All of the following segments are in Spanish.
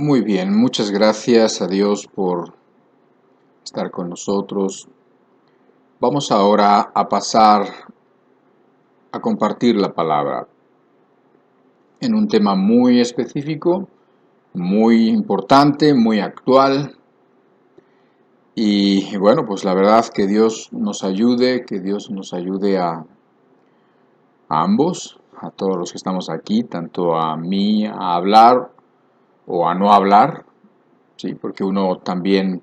Muy bien, muchas gracias a Dios por estar con nosotros. Vamos ahora a pasar a compartir la palabra en un tema muy específico, muy importante, muy actual. Y bueno, pues la verdad que Dios nos ayude, que Dios nos ayude a ambos, a todos los que estamos aquí, tanto a mí a hablar o a no hablar, ¿sí? Porque uno también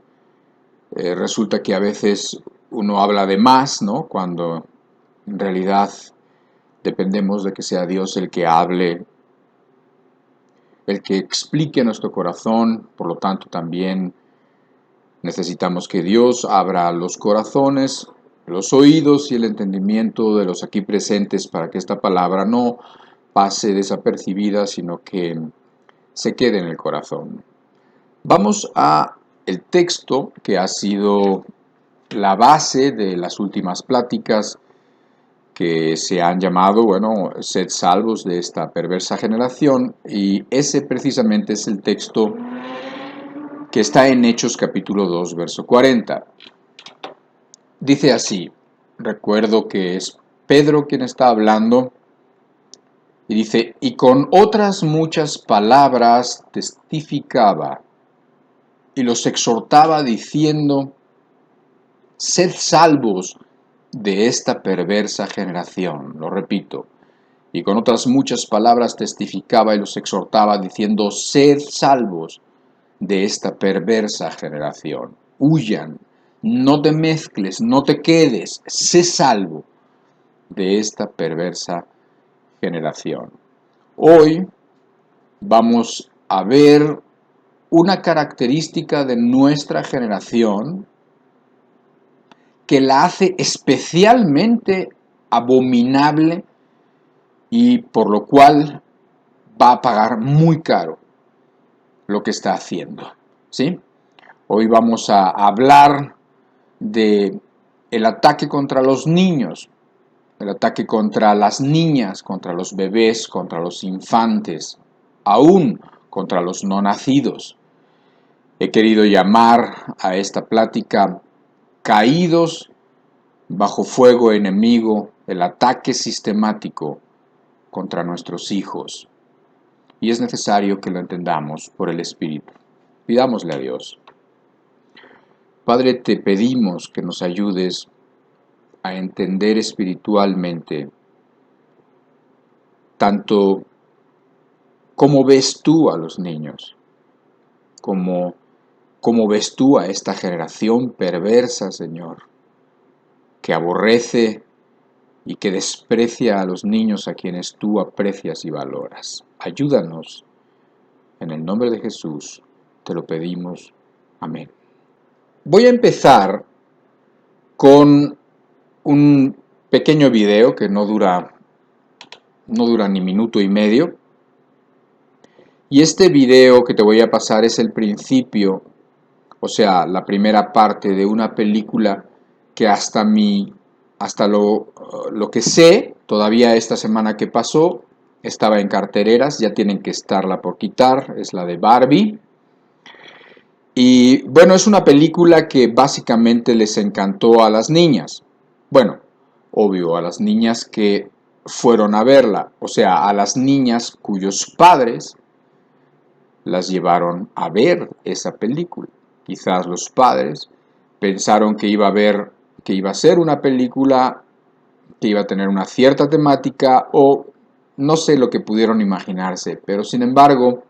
resulta que a veces uno habla de más, ¿no? Cuando en realidad dependemos de que sea Dios el que hable, el que explique nuestro corazón. Por lo tanto, también necesitamos que Dios abra los corazones, los oídos y el entendimiento de los aquí presentes para que esta palabra no pase desapercibida, sino que se quede en el corazón. Vamos a el texto que ha sido la base de las últimas pláticas que se han llamado, bueno, sed salvos de esta perversa generación, y ese precisamente es el texto que está en Hechos capítulo 2, verso 40. Dice así, recuerdo que es Pedro quien está hablando, y dice, y con otras muchas palabras testificaba, y los exhortaba diciendo, sed salvos de esta perversa generación. Lo repito. Y con otras muchas palabras testificaba y los exhortaba diciendo, sed salvos de esta perversa generación. Huyan, no te mezcles, no te quedes, sé salvo de esta perversa generación. Hoy vamos a ver una característica de nuestra generación que la hace especialmente abominable y por lo cual va a pagar muy caro lo que está haciendo, ¿sí? Hoy vamos a hablar de el ataque contra los niños, el ataque contra las niñas, contra los bebés, contra los infantes, aún contra los no nacidos. He querido llamar a esta plática caídos bajo fuego enemigo, el ataque sistemático contra nuestros hijos. Y es necesario que lo entendamos por el Espíritu. Pidámosle a Dios. Padre, te pedimos que nos ayudes a entender espiritualmente tanto cómo ves tú a los niños, como cómo ves tú a esta generación perversa, Señor, que aborrece y que desprecia a los niños a quienes tú aprecias y valoras. Ayúdanos. En el nombre de Jesús te lo pedimos. Amén. Voy a empezar con un pequeño video que no dura ni minuto y medio. Y este video que te voy a pasar es el principio, o sea, la primera parte de una película que hasta lo que sé, todavía esta semana que pasó, estaba en carteleras, ya tienen que estarla por quitar, es la de Barbie. Y bueno, es una película que básicamente les encantó a las niñas. Bueno, obvio, a las niñas que fueron a verla, o sea, a las niñas cuyos padres las llevaron a ver esa película. Quizás los padres pensaron que iba a ser una película que iba a tener una cierta temática o no sé lo que pudieron imaginarse, pero sin embargo,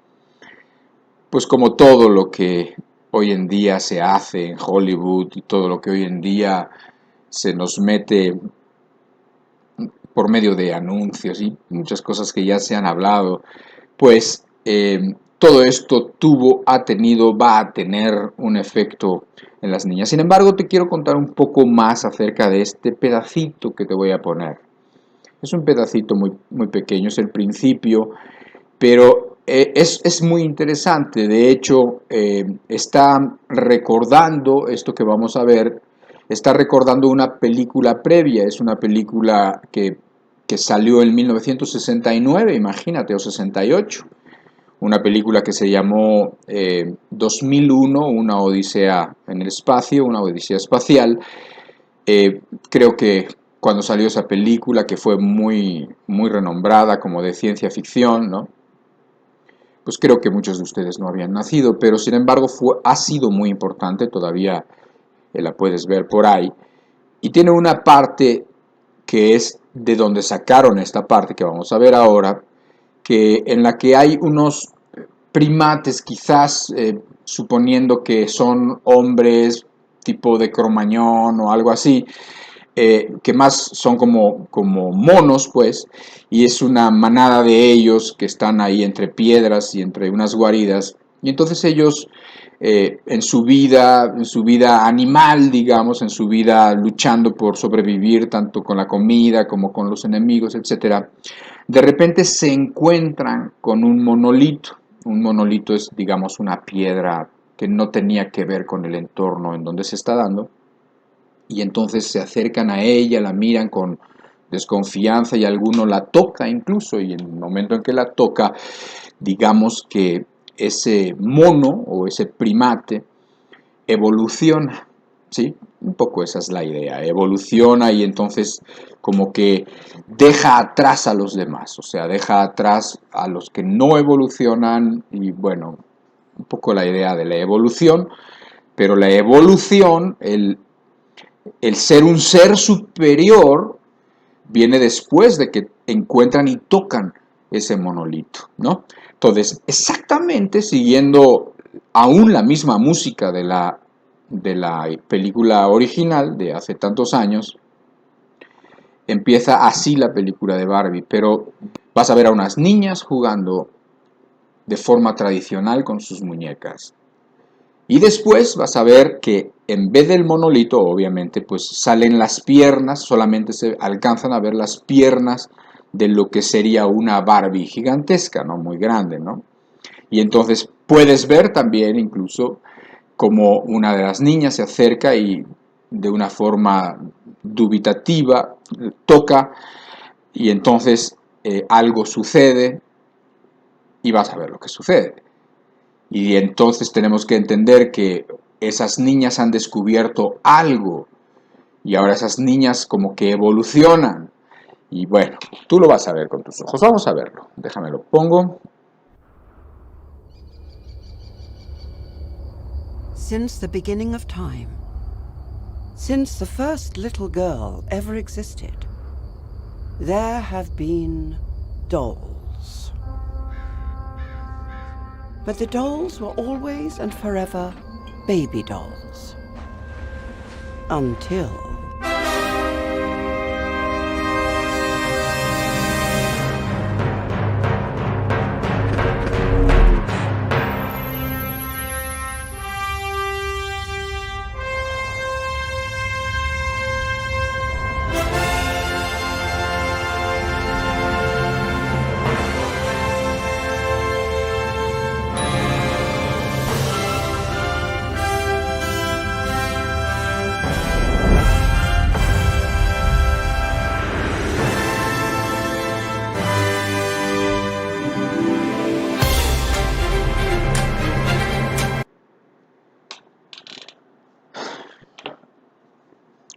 pues como todo lo que hoy en día se hace en Hollywood y todo lo que hoy en día se nos mete por medio de anuncios y muchas cosas que ya se han hablado, pues todo esto va a tener un efecto en las niñas. Sin embargo, te quiero contar un poco más acerca de este pedacito que te voy a poner. Es un pedacito muy, muy pequeño, es el principio, pero es muy interesante. De hecho, está recordando esto que vamos a ver, está recordando una película previa, es una película que salió en 1969, imagínate, o 68. una película que se llamó 2001, una odisea en el espacio, una odisea espacial. Creo que cuando salió esa película, que fue muy, muy renombrada como de ciencia ficción, ¿no? Pues creo que muchos de ustedes no habían nacido, pero sin embargo ha sido muy importante, todavía la puedes ver por ahí, y tiene una parte que es de donde sacaron esta parte que vamos a ver ahora, en la que hay unos primates, quizás suponiendo que son hombres tipo de Cromañón o algo así, que más son como monos, pues, y es una manada de ellos que están ahí entre piedras y entre unas guaridas, y entonces ellos en su vida animal, digamos, en su vida luchando por sobrevivir tanto con la comida como con los enemigos, etcétera, de repente se encuentran con un monolito. Un monolito es, digamos, una piedra que no tenía que ver con el entorno en donde se está dando, y entonces se acercan a ella, la miran con desconfianza y alguno la toca incluso, y en el momento en que la toca, digamos que ese mono o ese primate evoluciona, ¿sí? Un poco esa es la idea, evoluciona y entonces como que deja atrás a los demás, o sea, deja atrás a los que no evolucionan y bueno, un poco la idea de la evolución, pero la evolución, el ser un ser superior, viene después de que encuentran y tocan ese monolito, ¿no? Entonces, exactamente siguiendo aún la misma música de la película original de hace tantos años, empieza así la película de Barbie, pero vas a ver a unas niñas jugando de forma tradicional con sus muñecas. Y después vas a ver que en vez del monolito, obviamente, pues salen las piernas, solamente se alcanzan a ver las piernas de lo que sería una Barbie gigantesca, ¿no? Muy grande, ¿no? Y entonces puedes ver también incluso como una de las niñas se acerca y de una forma dubitativa toca y entonces algo sucede y vas a ver lo que sucede. Y entonces tenemos que entender que esas niñas han descubierto algo y ahora esas niñas como que evolucionan. Y bueno, tú lo vas a ver con tus ojos. Vamos a verlo. Déjame lo pongo. Since the beginning of time, since the first little girl ever existed, there have been dolls. But the dolls were always and forever baby dolls. Until...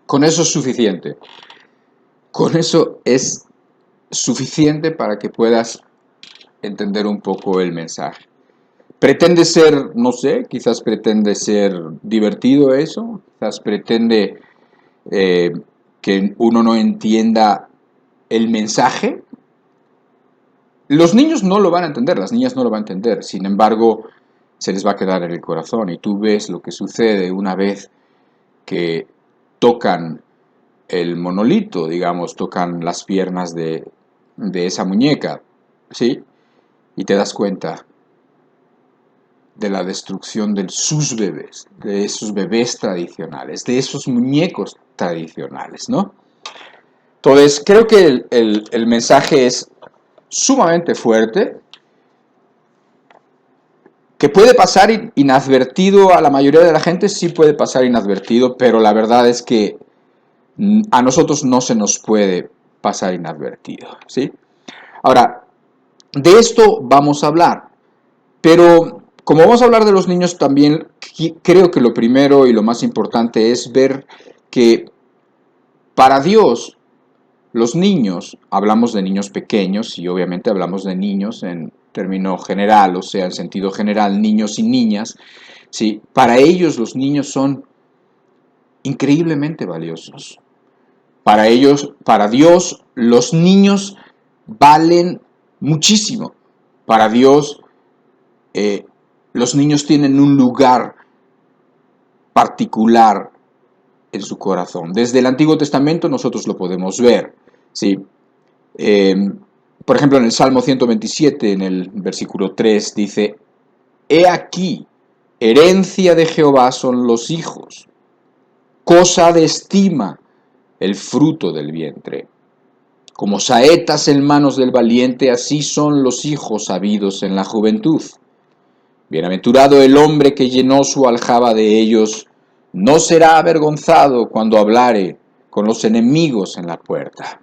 Con eso es suficiente. Con eso es suficiente para que puedas entender un poco el mensaje. Pretende ser, no sé, quizás pretende ser divertido eso, quizás pretende eh, que uno no entienda el mensaje. Los niños no lo van a entender, las niñas no lo van a entender, sin embargo, se les va a quedar en el corazón y tú ves lo que sucede una vez que tocan el monolito, digamos, tocan las piernas de esa muñeca, ¿sí? Y te das cuenta de la destrucción de sus bebés, de esos bebés tradicionales, de esos muñecos tradicionales, ¿no? Entonces, creo que el mensaje es sumamente fuerte, que puede pasar inadvertido a la mayoría de la gente, sí puede pasar inadvertido, pero la verdad es que a nosotros no se nos puede pasar inadvertido, ¿sí? Ahora, de esto vamos a hablar. Pero como vamos a hablar de los niños también, creo que lo primero y lo más importante es ver que para Dios los niños, hablamos de niños pequeños y obviamente hablamos de niños en término general, o sea, en sentido general, niños y niñas, ¿sí? Para ellos los niños son increíblemente valiosos. Para ellos, para Dios, los niños valen muchísimo. Para Dios, los niños tienen un lugar particular en su corazón. Desde el Antiguo Testamento nosotros lo podemos ver, ¿sí? Por ejemplo, en el Salmo 127, en el versículo 3, dice: He aquí, herencia de Jehová son los hijos, cosa de estima el fruto del vientre. Como saetas en manos del valiente, así son los hijos habidos en la juventud. Bienaventurado el hombre que llenó su aljaba de ellos, no será avergonzado cuando hablare con los enemigos en la puerta.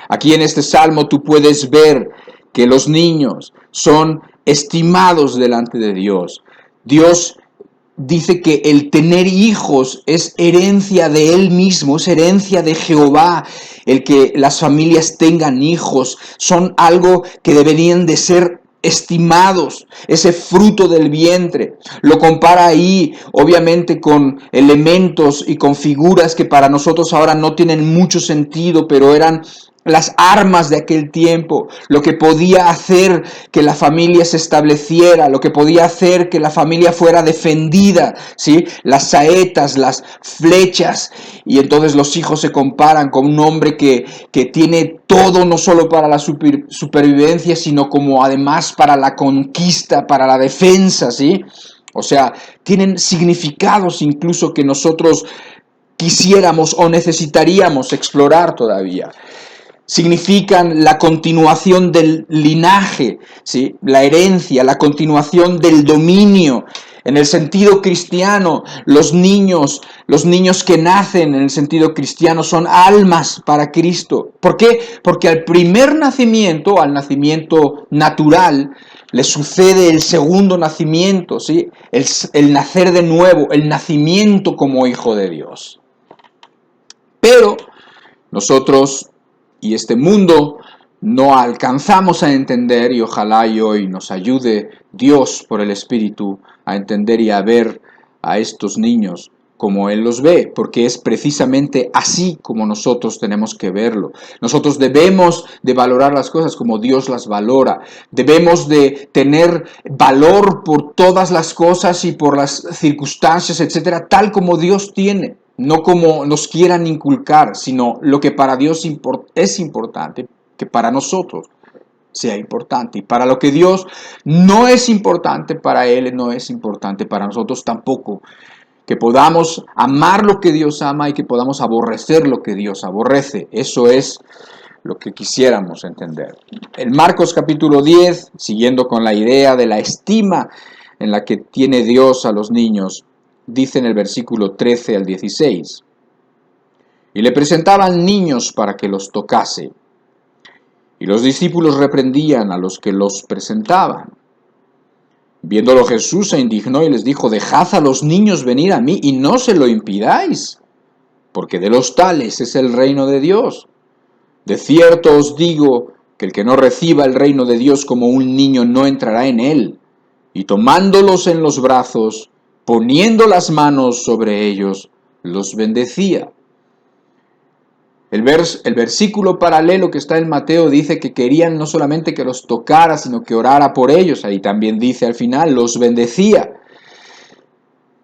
Aquí en este salmo tú puedes ver que los niños son estimados delante de Dios. Dios dice que el tener hijos es herencia de Él mismo, es herencia de Jehová. El que las familias tengan hijos son algo que deberían de ser estimados, ese fruto del vientre. Lo compara ahí, obviamente, con elementos y con figuras que para nosotros ahora no tienen mucho sentido, pero eran las armas de aquel tiempo, lo que podía hacer que la familia se estableciera, lo que podía hacer que la familia fuera defendida, ¿sí? Las saetas, las flechas, y entonces los hijos se comparan con un hombre que tiene todo, no solo para la supervivencia, sino como además para la conquista, para la defensa, ¿sí? O sea, tienen significados incluso que nosotros quisiéramos o necesitaríamos explorar todavía. Significan la continuación del linaje, ¿sí? La herencia, la continuación del dominio. En el sentido cristiano, los niños que nacen en el sentido cristiano son almas para Cristo. ¿Por qué? Porque al primer nacimiento, al nacimiento natural, le sucede el segundo nacimiento, ¿sí? El nacer de nuevo, el nacimiento como hijo de Dios. Pero nosotros y este mundo no alcanzamos a entender, y ojalá y hoy nos ayude Dios por el Espíritu a entender y a ver a estos niños como Él los ve, porque es precisamente así como nosotros tenemos que verlo. Nosotros debemos de valorar las cosas como Dios las valora. Debemos de tener valor por todas las cosas y por las circunstancias, etcétera, tal como Dios tiene. No como nos quieran inculcar, sino lo que para Dios es importante, que para nosotros sea importante. Y para lo que Dios no es importante, para Él no es importante, para nosotros tampoco. Que podamos amar lo que Dios ama y que podamos aborrecer lo que Dios aborrece. Eso es lo que quisiéramos entender. En Marcos capítulo 10, siguiendo con la idea de la estima en la que tiene Dios a los niños, dice en el versículo 13 al 16, y le presentaban niños para que los tocase, y los discípulos reprendían a los que los presentaban. Viéndolo Jesús se indignó y les dijo: dejad a los niños venir a mí y no se lo impidáis, porque de los tales es el reino de Dios. De cierto os digo que el que no reciba el reino de Dios como un niño no entrará en él. Y tomándolos en los brazos, poniendo las manos sobre ellos, los bendecía. El versículo paralelo que está en Mateo dice que querían no solamente que los tocara, sino que orara por ellos. Ahí también dice al final, los bendecía.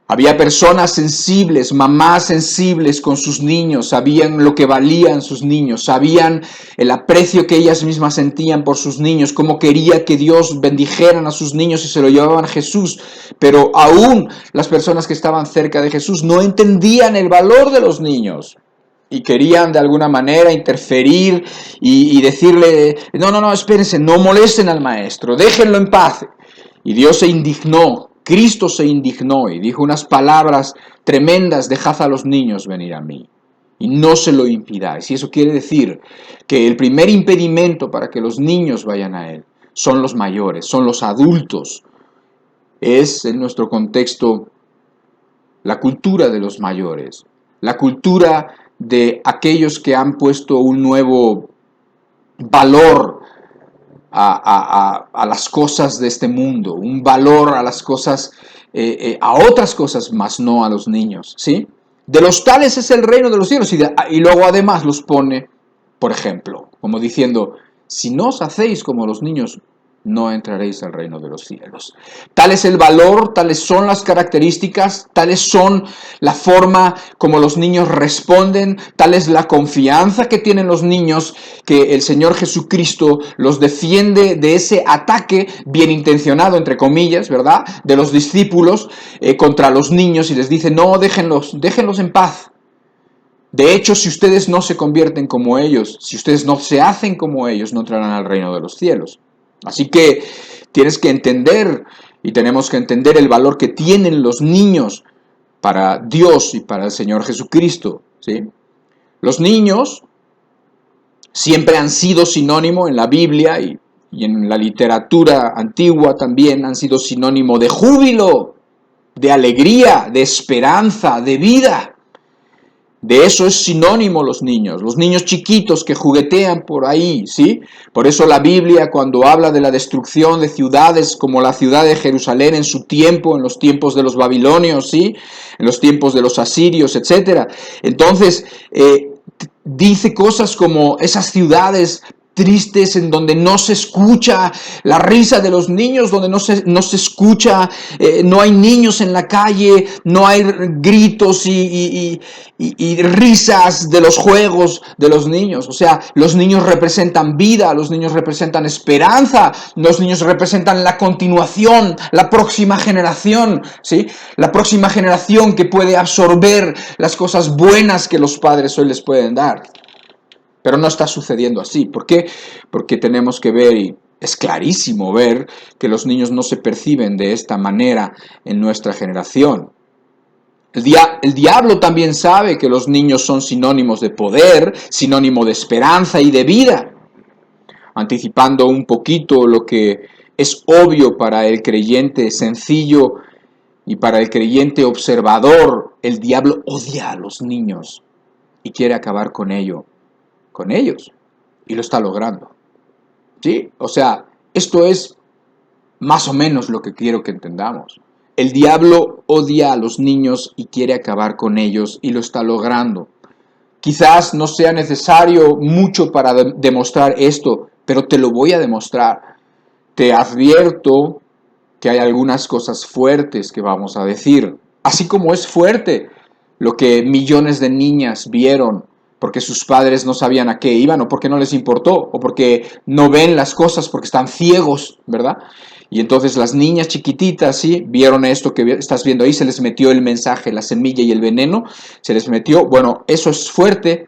Había personas sensibles, mamás sensibles con sus niños, sabían lo que valían sus niños, sabían el aprecio que ellas mismas sentían por sus niños, cómo quería que Dios bendijeran a sus niños y se lo llevaban a Jesús. Pero aún las personas que estaban cerca de Jesús no entendían el valor de los niños. Y querían de alguna manera interferir y decirle: no, espérense, no molesten al maestro, déjenlo en paz. Y Dios se indignó, Cristo se indignó y dijo unas palabras tremendas: dejad a los niños venir a mí y no se lo impidáis. Y eso quiere decir que el primer impedimento para que los niños vayan a Él son los mayores, son los adultos. es en nuestro contexto la cultura de los mayores, la cultura de aquellos que han puesto un nuevo valor a las cosas de este mundo, un valor a las cosas, a otras cosas, más no a los niños, ¿sí? De los tales es el reino de los cielos, y luego además los pone, por ejemplo, como diciendo, si no os hacéis como los niños, no entraréis al reino de los cielos. Tal es el valor, tales son las características, tales son la forma como los niños responden, tal es la confianza que tienen los niños, que el Señor Jesucristo los defiende de ese ataque bien intencionado, entre comillas, ¿verdad?, de los discípulos contra los niños, y les dice, no, déjenlos en paz. De hecho, si ustedes no se convierten como ellos, si ustedes no se hacen como ellos, no entrarán al reino de los cielos. Así que tienes que entender, y tenemos que entender el valor que tienen los niños para Dios y para el Señor Jesucristo, ¿sí? Los niños siempre han sido sinónimo en la Biblia y en la literatura antigua también han sido sinónimo de júbilo, de alegría, de esperanza, de vida. De eso es sinónimo los niños chiquitos que juguetean por ahí, ¿sí? Por eso la Biblia, cuando habla de la destrucción de ciudades como la ciudad de Jerusalén en su tiempo, en los tiempos de los babilonios, ¿sí?, en los tiempos de los asirios, etc. Entonces, dice cosas como esas ciudades tristes en donde no se escucha la risa de los niños, donde no se escucha, no hay niños en la calle, no hay gritos y risas de los juegos de los niños. O sea, los niños representan vida, los niños representan esperanza, los niños representan la continuación, la próxima generación, ¿sí? La próxima generación que puede absorber las cosas buenas que los padres hoy les pueden dar. Pero no está sucediendo así. ¿Por qué? Porque tenemos que ver, y es clarísimo ver, que los niños no se perciben de esta manera en nuestra generación. El diablo también sabe que los niños son sinónimos de poder, sinónimo de esperanza y de vida. Anticipando un poquito lo que es obvio para el creyente sencillo y para el creyente observador, el diablo odia a los niños y quiere acabar con ellos, y lo está logrando. ¿Sí? O sea, esto es más o menos lo que quiero que entendamos. El diablo odia a los niños y quiere acabar con ellos, y lo está logrando. Quizás no sea necesario mucho para demostrar esto, pero te lo voy a demostrar. Te advierto que hay algunas cosas fuertes que vamos a decir. Así como es fuerte lo que millones de niñas vieron porque sus padres no sabían a qué iban, o porque no les importó, o porque no ven las cosas porque están ciegos, ¿verdad? Y entonces las niñas chiquititas, ¿sí?, vieron esto que estás viendo ahí, se les metió el mensaje, la semilla y el veneno, se les metió. Bueno, eso es fuerte,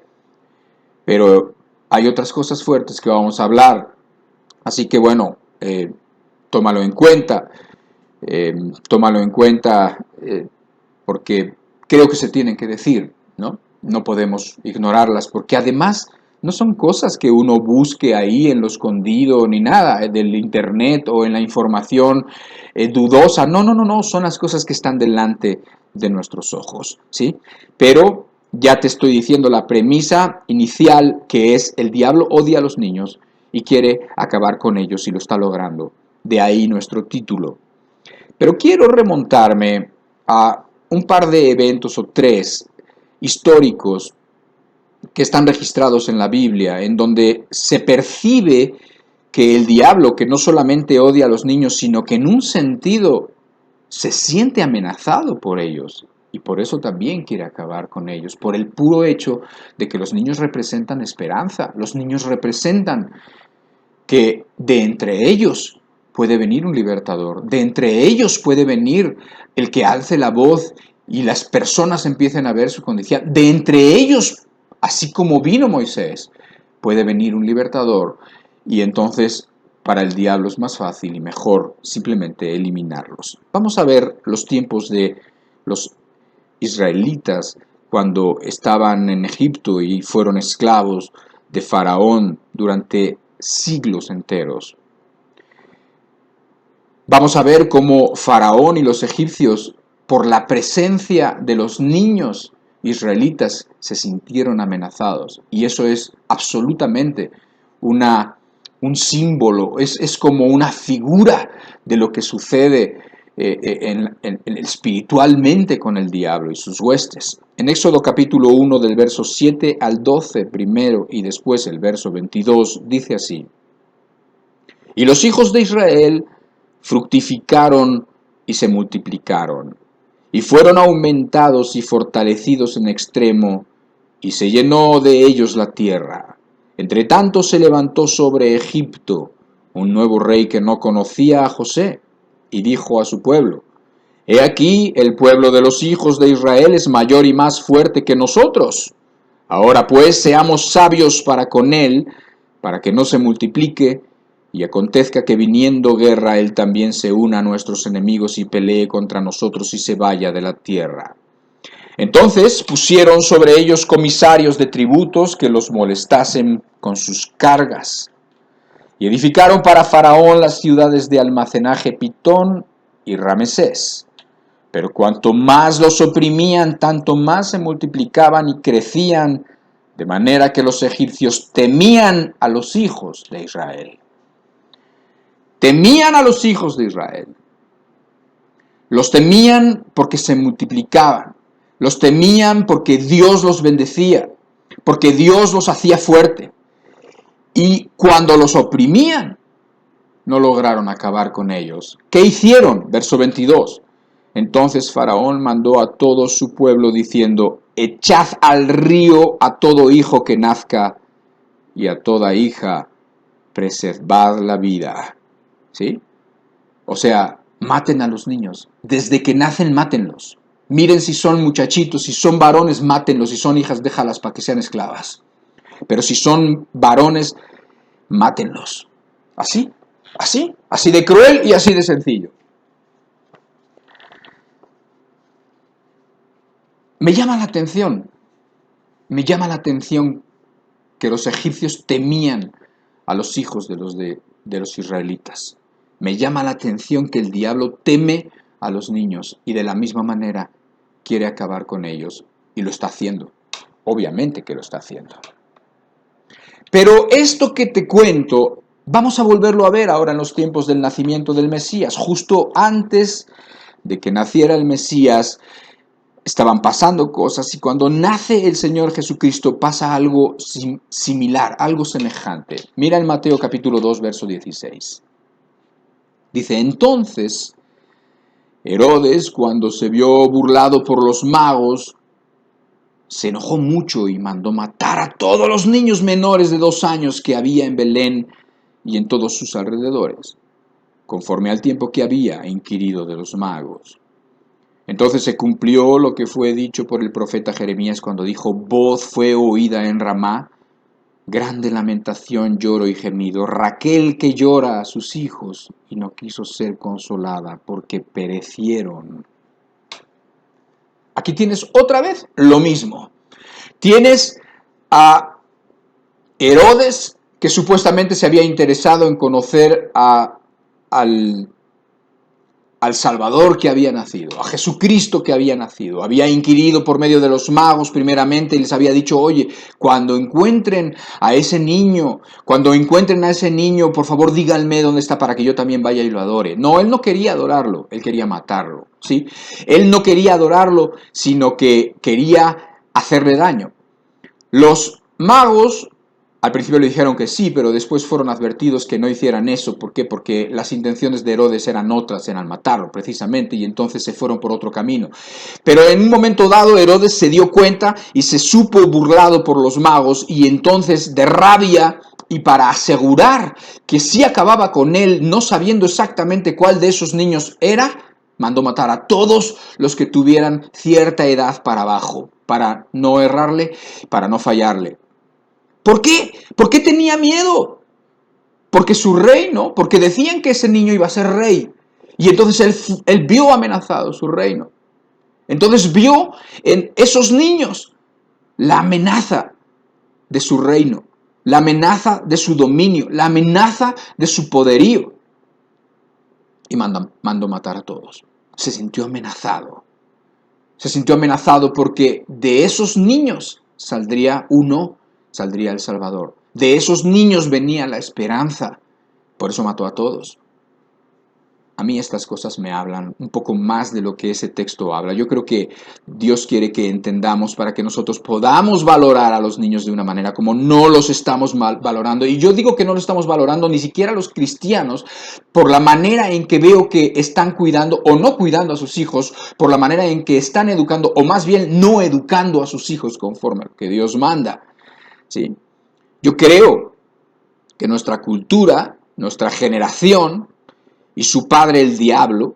pero hay otras cosas fuertes que vamos a hablar. Así que bueno, tómalo en cuenta, porque creo que se tienen que decir, ¿no? No podemos ignorarlas, porque además no son cosas que uno busque ahí en lo escondido ni nada, del internet o en la información dudosa. No, son las cosas que están delante de nuestros ojos, ¿sí? Pero ya te estoy diciendo la premisa inicial, que es: el diablo odia a los niños y quiere acabar con ellos, y lo está logrando. De ahí nuestro título. Pero quiero remontarme a un par de eventos, o tres, históricos que están registrados en la Biblia, en donde se percibe que el diablo, que no solamente odia a los niños, sino que en un sentido se siente amenazado por ellos, y por eso también quiere acabar con ellos, por el puro hecho de que los niños representan esperanza, los niños representan que de entre ellos puede venir un libertador, de entre ellos puede venir el que alce la voz y las personas empiecen a ver su condición, de entre ellos, así como vino Moisés, puede venir un libertador, y entonces para el diablo es más fácil y mejor simplemente eliminarlos. Vamos a ver los tiempos de los israelitas cuando estaban en Egipto y fueron esclavos de Faraón durante siglos enteros. Vamos a ver cómo Faraón y los egipcios, por la presencia de los niños israelitas, se sintieron amenazados. Y eso es absolutamente un símbolo, es como una figura de lo que sucede espiritualmente con el diablo y sus huestes. En Éxodo capítulo 1 del verso 7 al 12 primero y después el verso 22 dice así: Y los hijos de Israel fructificaron y se multiplicaron, y fueron aumentados y fortalecidos en extremo, y se llenó de ellos la tierra. Entre tanto se levantó sobre Egipto un nuevo rey que no conocía a José, y dijo a su pueblo: He aquí, el pueblo de los hijos de Israel es mayor y más fuerte que nosotros. Ahora pues seamos sabios para con él, para que no se multiplique, y acontezca que viniendo guerra él también se una a nuestros enemigos y pelee contra nosotros y se vaya de la tierra. Entonces pusieron sobre ellos comisarios de tributos que los molestasen con sus cargas. Y edificaron para Faraón las ciudades de almacenaje Pitón y Ramesés. Pero cuanto más los oprimían, tanto más se multiplicaban y crecían, de manera que los egipcios temían a los hijos de Israel. Temían a los hijos de Israel. Los temían porque se multiplicaban. Los temían porque Dios los bendecía, porque Dios los hacía fuerte. Y cuando los oprimían, no lograron acabar con ellos. ¿Qué hicieron? Verso 22. Entonces Faraón mandó a todo su pueblo diciendo: Echad al río a todo hijo que nazca, y a toda hija preservad la vida. ¿Sí? O sea, maten a los niños. Desde que nacen, mátenlos. Miren si son muchachitos, si son varones, mátenlos. Si son hijas, déjalas para que sean esclavas. Pero si son varones, mátenlos. Así de cruel y así de sencillo. Me llama la atención que los egipcios temían a los hijos de los israelitas. Me llama la atención que el diablo teme a los niños y de la misma manera quiere acabar con ellos. Y lo está haciendo. Obviamente que lo está haciendo. Pero esto que te cuento, vamos a volverlo a ver ahora en los tiempos del nacimiento del Mesías. Justo antes de que naciera el Mesías, estaban pasando cosas, y cuando nace el Señor Jesucristo pasa algo similar, algo semejante. Mira en Mateo capítulo 2, verso 16. Dice: Entonces Herodes, cuando se vio burlado por los magos, se enojó mucho y mandó matar a todos los niños menores de 2 años que había en Belén y en todos sus alrededores, conforme al tiempo que había inquirido de los magos. Entonces se cumplió lo que fue dicho por el profeta Jeremías cuando dijo: Voz fue oída en Ramá, grande lamentación, lloro y gemido. Raquel que llora a sus hijos y no quiso ser consolada porque perecieron. Aquí tienes otra vez lo mismo. Tienes a Herodes, que supuestamente se había interesado en conocer al Salvador que había nacido, a Jesucristo que había nacido. Había inquirido por medio de los magos primeramente y les había dicho: oye, cuando encuentren a ese niño, por favor díganme dónde está para que yo también vaya y lo adore. No, él no quería adorarlo, él quería matarlo, ¿sí? Él no quería adorarlo, sino que quería hacerle daño. Los magos al principio le dijeron que sí, pero después fueron advertidos que no hicieran eso. ¿Por qué? Porque las intenciones de Herodes eran otras, eran matarlo precisamente, y entonces se fueron por otro camino. Pero en un momento dado Herodes se dio cuenta y se supo burlado por los magos, y entonces de rabia y para asegurar que sí acababa con él, no sabiendo exactamente cuál de esos niños era, mandó matar a todos los que tuvieran cierta edad para abajo, para no errarle, para no fallarle. ¿Por qué? ¿Por qué tenía miedo? Porque su reino, porque decían que ese niño iba a ser rey. Y entonces él vio amenazado su reino. Entonces vio en esos niños la amenaza de su reino, la amenaza de su dominio, la amenaza de su poderío. y mandó matar a todos. Se sintió amenazado. Se sintió amenazado porque de esos niños saldría el Salvador. De esos niños venía la esperanza. Por eso mató a todos. A mí estas cosas me hablan un poco más de lo que ese texto habla. Yo creo que Dios quiere que entendamos para que nosotros podamos valorar a los niños de una manera como no los estamos valorando. Y yo digo que no lo estamos valorando ni siquiera los cristianos por la manera en que veo que están cuidando o no cuidando a sus hijos, por la manera en que están educando o más bien no educando a sus hijos conforme a lo que Dios manda. ¿Sí? Yo creo que nuestra cultura, nuestra generación, y su padre el diablo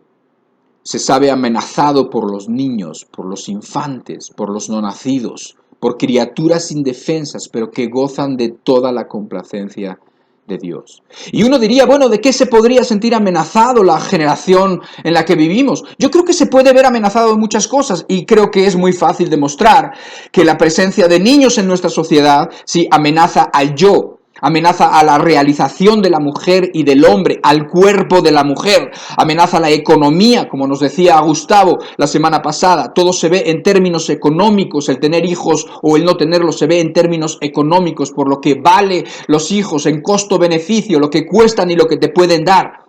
se sabe amenazado por los niños, por los infantes, por los no nacidos, por criaturas indefensas, pero que gozan de toda la complacencia de Dios. Y uno diría, bueno, ¿de qué se podría sentir amenazado la generación en la que vivimos? Yo creo que se puede ver amenazado en muchas cosas y creo que es muy fácil demostrar que la presencia de niños en nuestra sociedad sí amenaza al yo. Amenaza a la realización de la mujer y del hombre, al cuerpo de la mujer. Amenaza a la economía, como nos decía Gustavo la semana pasada. Todo se ve en términos económicos. El tener hijos o el no tenerlos se ve en términos económicos, por lo que vale los hijos en costo-beneficio, lo que cuestan y lo que te pueden dar.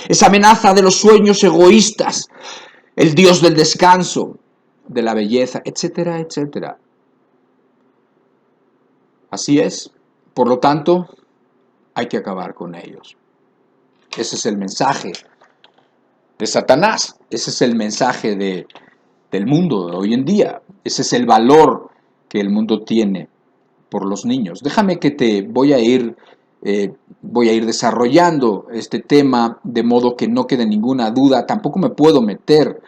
Esa amenaza de los sueños egoístas, el Dios del descanso, de la belleza, etcétera, etcétera. Así es. Por lo tanto, hay que acabar con ellos. Ese es el mensaje de Satanás. Ese es el mensaje del mundo de hoy en día. Ese es el valor que el mundo tiene por los niños. Déjame que te voy a ir desarrollando este tema de modo que no quede ninguna duda. Tampoco me puedo meter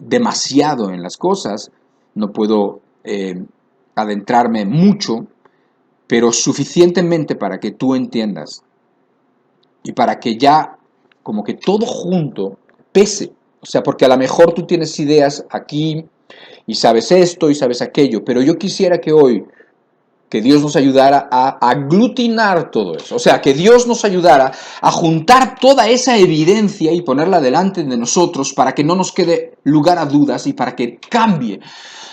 demasiado en las cosas. No puedo adentrarme mucho, pero suficientemente para que tú entiendas y para que ya como que todo junto pese. O sea, porque a lo mejor tú tienes ideas aquí y sabes esto y sabes aquello, pero yo quisiera que hoy, que Dios nos ayudara a aglutinar todo eso. O sea, que Dios nos ayudara a juntar toda esa evidencia y ponerla delante de nosotros para que no nos quede lugar a dudas y para que cambie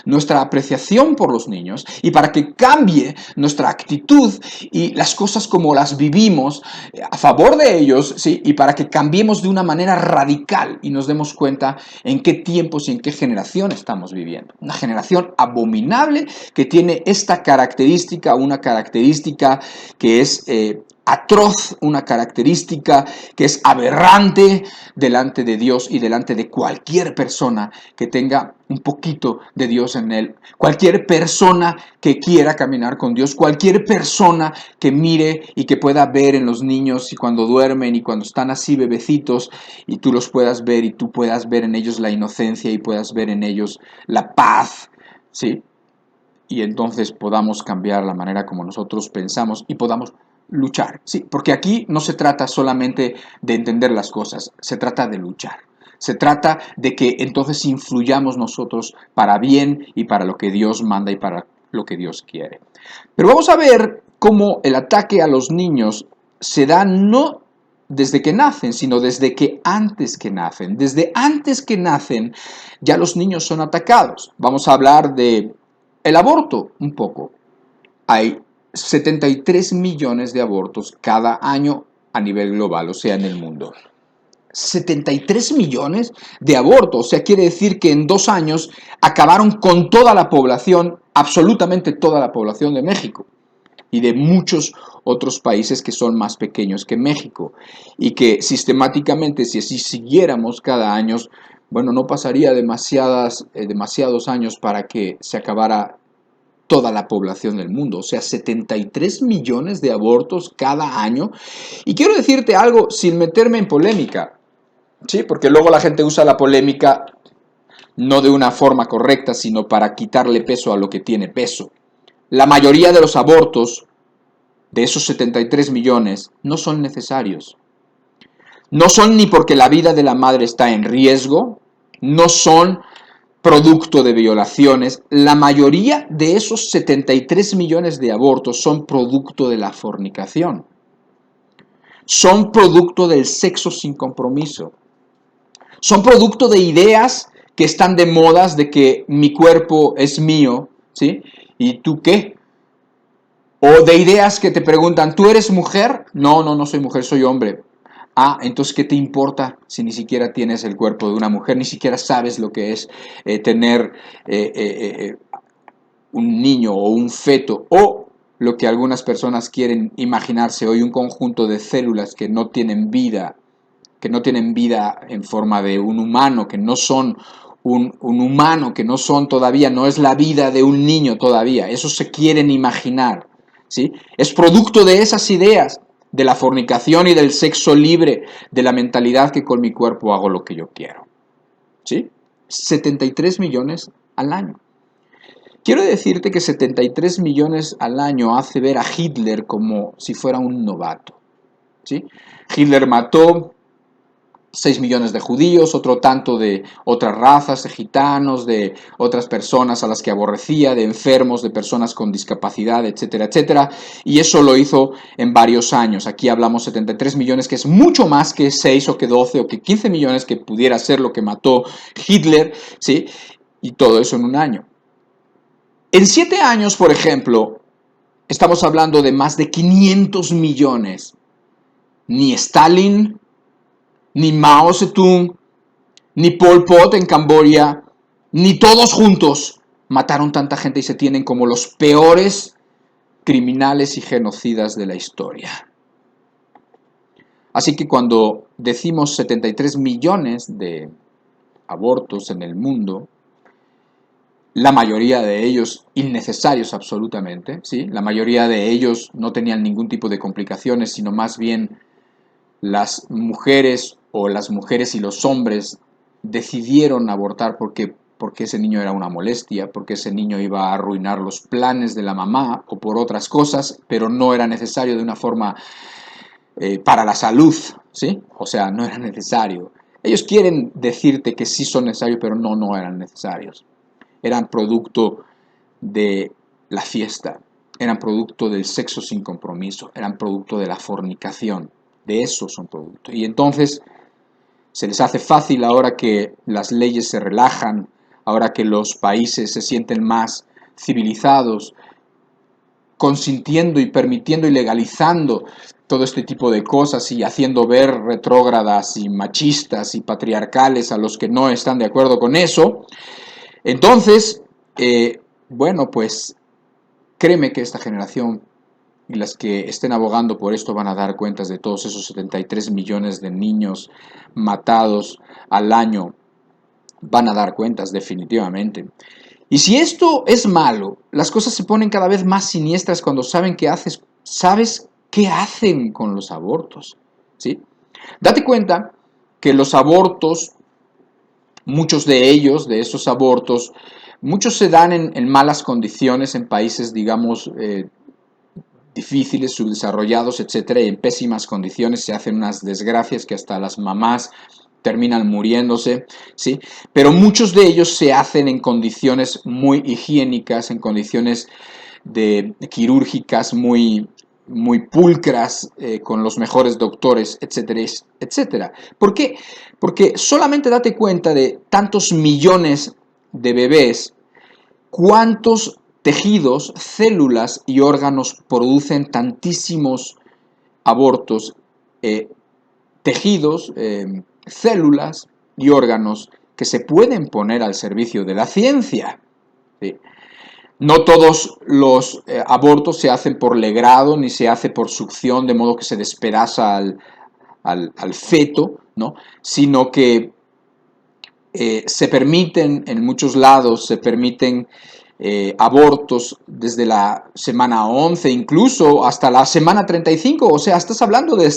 nuestra apreciación por los niños y para que cambie nuestra actitud y las cosas como las vivimos a favor de ellos, ¿sí? Y para que cambiemos de una manera radical y nos demos cuenta en qué tiempos y en qué generación estamos viviendo. Una generación abominable que tiene esta característica, una característica que es atroz, una característica que es aberrante delante de Dios y delante de cualquier persona que tenga un poquito de Dios en él. Cualquier persona que quiera caminar con Dios, cualquier persona que mire y que pueda ver en los niños y cuando duermen y cuando están así bebecitos y tú los puedas ver y tú puedas ver en ellos la inocencia y puedas ver en ellos la paz, ¿sí? Y entonces podamos cambiar la manera como nosotros pensamos y podamos luchar, sí, porque aquí no se trata solamente de entender las cosas, se trata de luchar. Se trata de que entonces influyamos nosotros para bien y para lo que Dios manda y para lo que Dios quiere. Pero vamos a ver cómo el ataque a los niños se da no desde que nacen, sino desde que antes que nacen. Desde antes que nacen ya los niños son atacados. Vamos a hablar de el aborto un poco. Hay 73 millones de abortos cada año a nivel global, o sea, en el mundo. 73 millones de abortos, o sea, quiere decir que en 2 años acabaron con toda la población, absolutamente toda la población de México y de muchos otros países que son más pequeños que México y que sistemáticamente, si así siguiéramos cada año, bueno, no pasaría demasiados años para que se acabara toda la población del mundo, o sea, 73 millones de abortos cada año. Y quiero decirte algo sin meterme en polémica, ¿sí? Porque luego la gente usa la polémica no de una forma correcta, sino para quitarle peso a lo que tiene peso. La mayoría de los abortos, de esos 73 millones, no son necesarios. No son ni porque la vida de la madre está en riesgo, no son producto de violaciones. La mayoría de esos 73 millones de abortos son producto de la fornicación. Son producto del sexo sin compromiso. Son producto de ideas que están de modas de que mi cuerpo es mío, ¿sí? ¿Y tú qué? O de ideas que te preguntan, ¿tú eres mujer? No, no, no soy mujer, soy hombre. Ah, entonces, ¿qué te importa si ni siquiera tienes el cuerpo de una mujer, ni siquiera sabes lo que es tener un niño o un feto, o lo que algunas personas quieren imaginarse hoy, un conjunto de células que no tienen vida en forma de un humano, que no son un humano, que no son todavía, no es la vida de un niño todavía, eso se quieren imaginar, ¿sí? Es producto de esas ideas, de la fornicación y del sexo libre, de la mentalidad que con mi cuerpo hago lo que yo quiero, ¿sí? 73 millones al año. Quiero decirte que 73 millones al año hace ver a Hitler como si fuera un novato, ¿sí? Hitler mató 6 millones de judíos, otro tanto de otras razas, de gitanos, de otras personas a las que aborrecía, de enfermos, de personas con discapacidad, etcétera, etcétera. Y eso lo hizo en varios años. Aquí hablamos 73 millones, que es mucho más que 6 o que 12 o que 15 millones, que pudiera ser lo que mató Hitler, ¿sí? Y todo eso en un año. En 7 años, por ejemplo, estamos hablando de más de 500 millones. Ni Stalin, ni Mao Zedong, ni Pol Pot en Camboya, ni todos juntos mataron tanta gente y se tienen como los peores criminales y genocidas de la historia. Así que cuando decimos 73 millones de abortos en el mundo, la mayoría de ellos innecesarios absolutamente, ¿sí? La mayoría de ellos no tenían ningún tipo de complicaciones, sino más bien las mujeres y los hombres decidieron abortar porque ese niño era una molestia, porque ese niño iba a arruinar los planes de la mamá o por otras cosas, pero no era necesario de una forma para la salud, ¿sí? O sea, no era necesario. Ellos quieren decirte que sí son necesarios, pero no eran necesarios. Eran producto de la fiesta, eran producto del sexo sin compromiso, eran producto de la fornicación, de eso son productos. Y entonces se les hace fácil ahora que las leyes se relajan, ahora que los países se sienten más civilizados, consintiendo y permitiendo y legalizando todo este tipo de cosas y haciendo ver retrógradas y machistas y patriarcales a los que no están de acuerdo con eso. Entonces, bueno, pues créeme que esta generación y las que estén abogando por esto van a dar cuentas de todos esos 73 millones de niños matados al año. Van a dar cuentas definitivamente. Y si esto es malo, las cosas se ponen cada vez más siniestras cuando sabes qué hacen con los abortos, ¿sí? Date cuenta que los abortos, muchos de ellos, de esos abortos, muchos se dan en malas condiciones, en países, digamos, difíciles, subdesarrollados, etcétera, y en pésimas condiciones, se hacen unas desgracias que hasta las mamás terminan muriéndose, ¿sí? Pero muchos de ellos se hacen en condiciones muy higiénicas, en condiciones quirúrgicas muy pulcras, con los mejores doctores, etcétera, etcétera. ¿Por qué? Porque solamente date cuenta de tantos millones de bebés, cuántos tejidos, células y órganos producen tantísimos abortos, tejidos, células y órganos que se pueden poner al servicio de la ciencia, ¿sí? No todos los abortos se hacen por legrado ni se hace por succión, de modo que se despedaza al feto, ¿no? Sino que se permiten, en muchos lados, se permiten abortos desde la semana 11, incluso hasta la semana 35, o sea, estás hablando de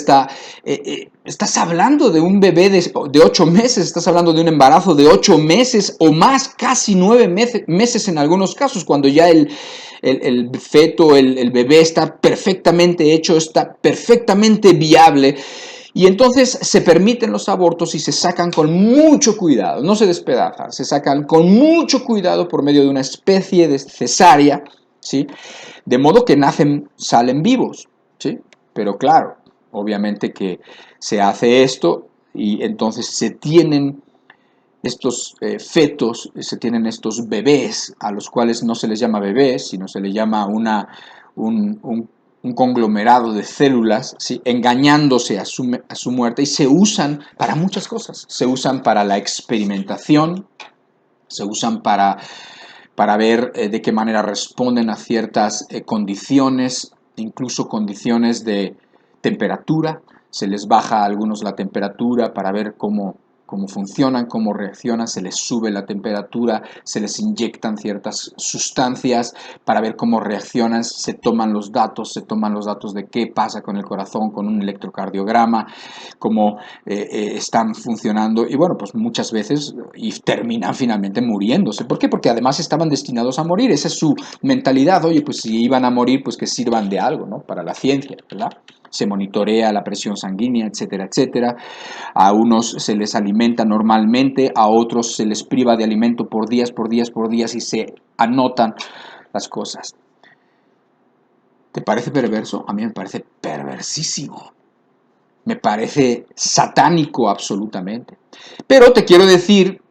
un bebé de 8 meses, estás hablando de un embarazo de 8 meses o más, casi 9 meses en algunos casos, cuando ya el feto, el bebé está perfectamente hecho, está perfectamente viable. Y entonces se permiten los abortos y se sacan con mucho cuidado, no se despedazan, se sacan con mucho cuidado por medio de una especie de cesárea, ¿sí? De modo que salen vivos, ¿sí? Pero claro, obviamente que se hace esto y entonces se tienen fetos, se tienen estos bebés, a los cuales no se les llama bebés, sino se les llama un conglomerado de células, ¿sí? Engañándose a su muerte, y se usan para muchas cosas. Se usan para la experimentación, se usan para ver de qué manera responden a ciertas condiciones, incluso condiciones de temperatura. Se les baja a algunos la temperatura para ver cómo funcionan, cómo reaccionan, se les sube la temperatura, se les inyectan ciertas sustancias para ver cómo reaccionan, se toman los datos de qué pasa con el corazón, con un electrocardiograma, cómo están funcionando, y bueno, pues muchas veces y terminan finalmente muriéndose. ¿Por qué? Porque además estaban destinados a morir, esa es su mentalidad. Oye, pues si iban a morir, pues que sirvan de algo, ¿no? Para la ciencia, ¿verdad? Se monitorea la presión sanguínea, etcétera, etcétera. A unos se les alimenta normalmente, a otros se les priva de alimento por días, y se anotan las cosas. ¿Te parece perverso? A mí me parece perversísimo. Me parece satánico absolutamente. Pero te quiero decir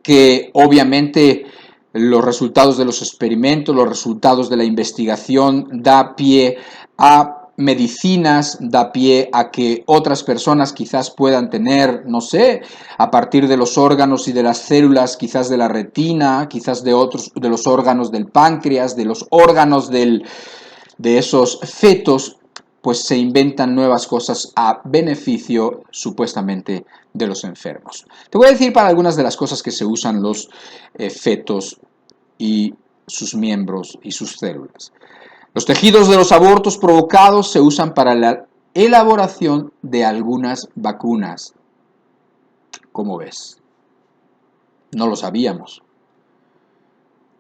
que obviamente los resultados de los experimentos, los resultados de la investigación da pie a medicinas, da pie a que otras personas quizás puedan tener, no sé, a partir de los órganos y de las células, quizás de la retina, quizás de los órganos del páncreas, de los órganos de esos fetos, pues se inventan nuevas cosas a beneficio, supuestamente, de los enfermos. Te voy a decir para algunas de las cosas que se usan los fetos y sus miembros y sus células. Los tejidos de los abortos provocados se usan para la elaboración de algunas vacunas. ¿Cómo ves? No lo sabíamos.